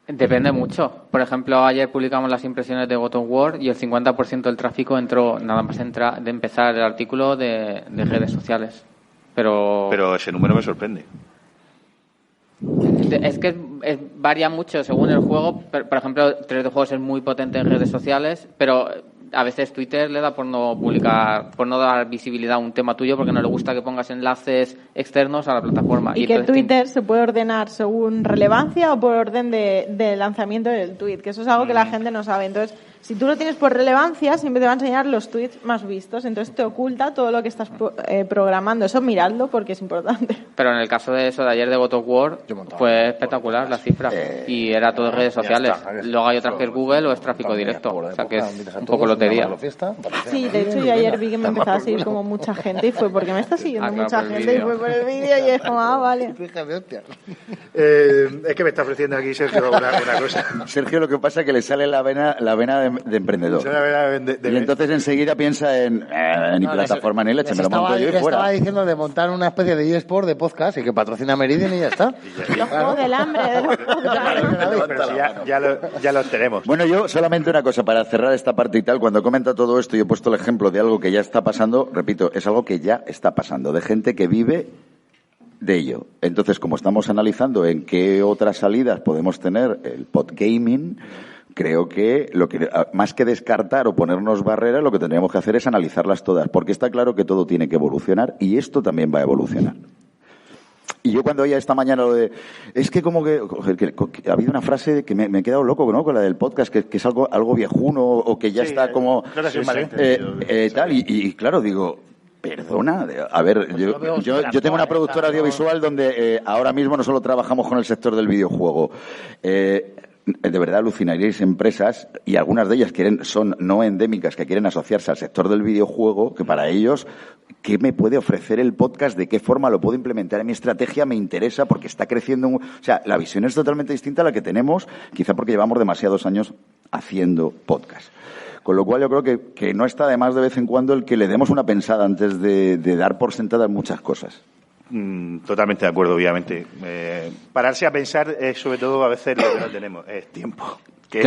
Depende mucho. Por ejemplo, ayer publicamos las impresiones de God of War y el 50% del tráfico entró, nada más de empezar el artículo, de redes sociales. Pero ese número me sorprende. Es que varía mucho según el juego. Por ejemplo, 3D Juegos es muy potente en redes sociales, pero a veces Twitter le da por no publicar, por no dar visibilidad a un tema tuyo porque no le gusta que pongas enlaces externos a la plataforma. Y que Twitter se puede ordenar según relevancia o por orden de lanzamiento del tweet, que eso es algo que la gente no sabe. Entonces, si tú lo tienes por relevancia, siempre te va a enseñar los tweets más vistos. Entonces te oculta todo lo que estás programando. Eso miradlo porque es importante. Pero en el caso de eso de ayer de God of War fue espectacular la cifra. Y era todo en redes sociales. Luego hay otras que es Google o es tráfico directo. O sea que es un poco lotería. Sí, de hecho yo ayer vi que me empezaba a seguir como mucha gente y fue porque me está siguiendo mucha gente y fue por el vídeo y es como, vale. Es que me está ofreciendo aquí Sergio una cosa. Sergio, lo que pasa es que le sale la vena de emprendedor. Y entonces enseguida piensa en ni plataforma ni leche, me lo monto yo y fuera. Estaba diciendo de montar una especie de eSport de podcast y que patrocina Meridian y ya está. Los juegos del hambre de los podcasts. Ya los tenemos. Bueno, yo solamente una cosa para cerrar esta parte y tal. Cuando comenta todo esto y he puesto el ejemplo de algo que ya está pasando, repito, es algo que ya está pasando, de gente que vive de ello. Entonces, como estamos analizando en qué otras salidas podemos tener el podgaming, creo que más que descartar o ponernos barreras, lo que tendríamos que hacer es analizarlas todas, porque está claro que todo tiene que evolucionar y esto también va a evolucionar. Y yo cuando oía esta mañana lo de... Es que como que ha habido una frase que me he quedado loco, ¿no? Con la del podcast, que es algo viejuno o que ya está como... Tal, y claro, digo... Perdona, a ver, yo tengo una productora audiovisual donde ahora mismo no solo trabajamos con el sector del videojuego. De verdad alucinaríais empresas, y algunas de ellas son no endémicas, que quieren asociarse al sector del videojuego, que para ellos, ¿qué me puede ofrecer el podcast? ¿De qué forma lo puedo implementar en mi estrategia? Me interesa porque está creciendo. O sea, la visión es totalmente distinta a la que tenemos, quizá porque llevamos demasiados años haciendo podcast. Con lo cual yo creo que no está de más de vez en cuando el que le demos una pensada antes de dar por sentadas muchas cosas. Totalmente de acuerdo, obviamente. Pararse a pensar es sobre todo a veces lo que no tenemos, es tiempo. Que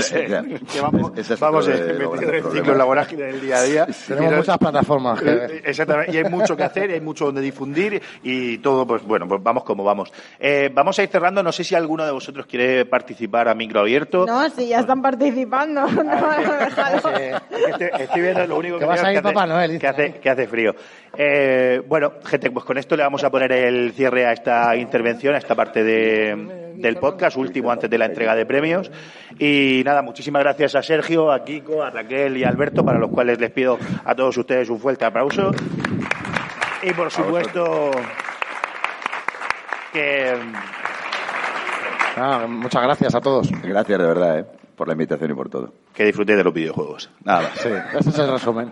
vamos metidos en ciclos la vorágine del día a día. Tenemos muchas plataformas. Exactamente, y hay mucho que hacer, hay mucho donde difundir y todo, pues bueno, pues vamos como vamos. Vamos a ir cerrando, no sé si alguno de vosotros quiere participar a micro abierto. No, si ya están participando. Estoy viendo lo único que vas a ir Papá Noel, que hace frío. Bueno, gente, pues con esto le vamos a poner el cierre a esta intervención, a esta parte del podcast, último antes de la entrega de premios. Y nada, muchísimas gracias a Sergio, a Kiko, a Raquel y a Alberto, para los cuales les pido a todos ustedes un fuerte aplauso. Y por supuesto que... muchas gracias a todos. Gracias de verdad, por la invitación y por todo. Que disfrutéis de los videojuegos. Nada más. Sí, ese es el resumen.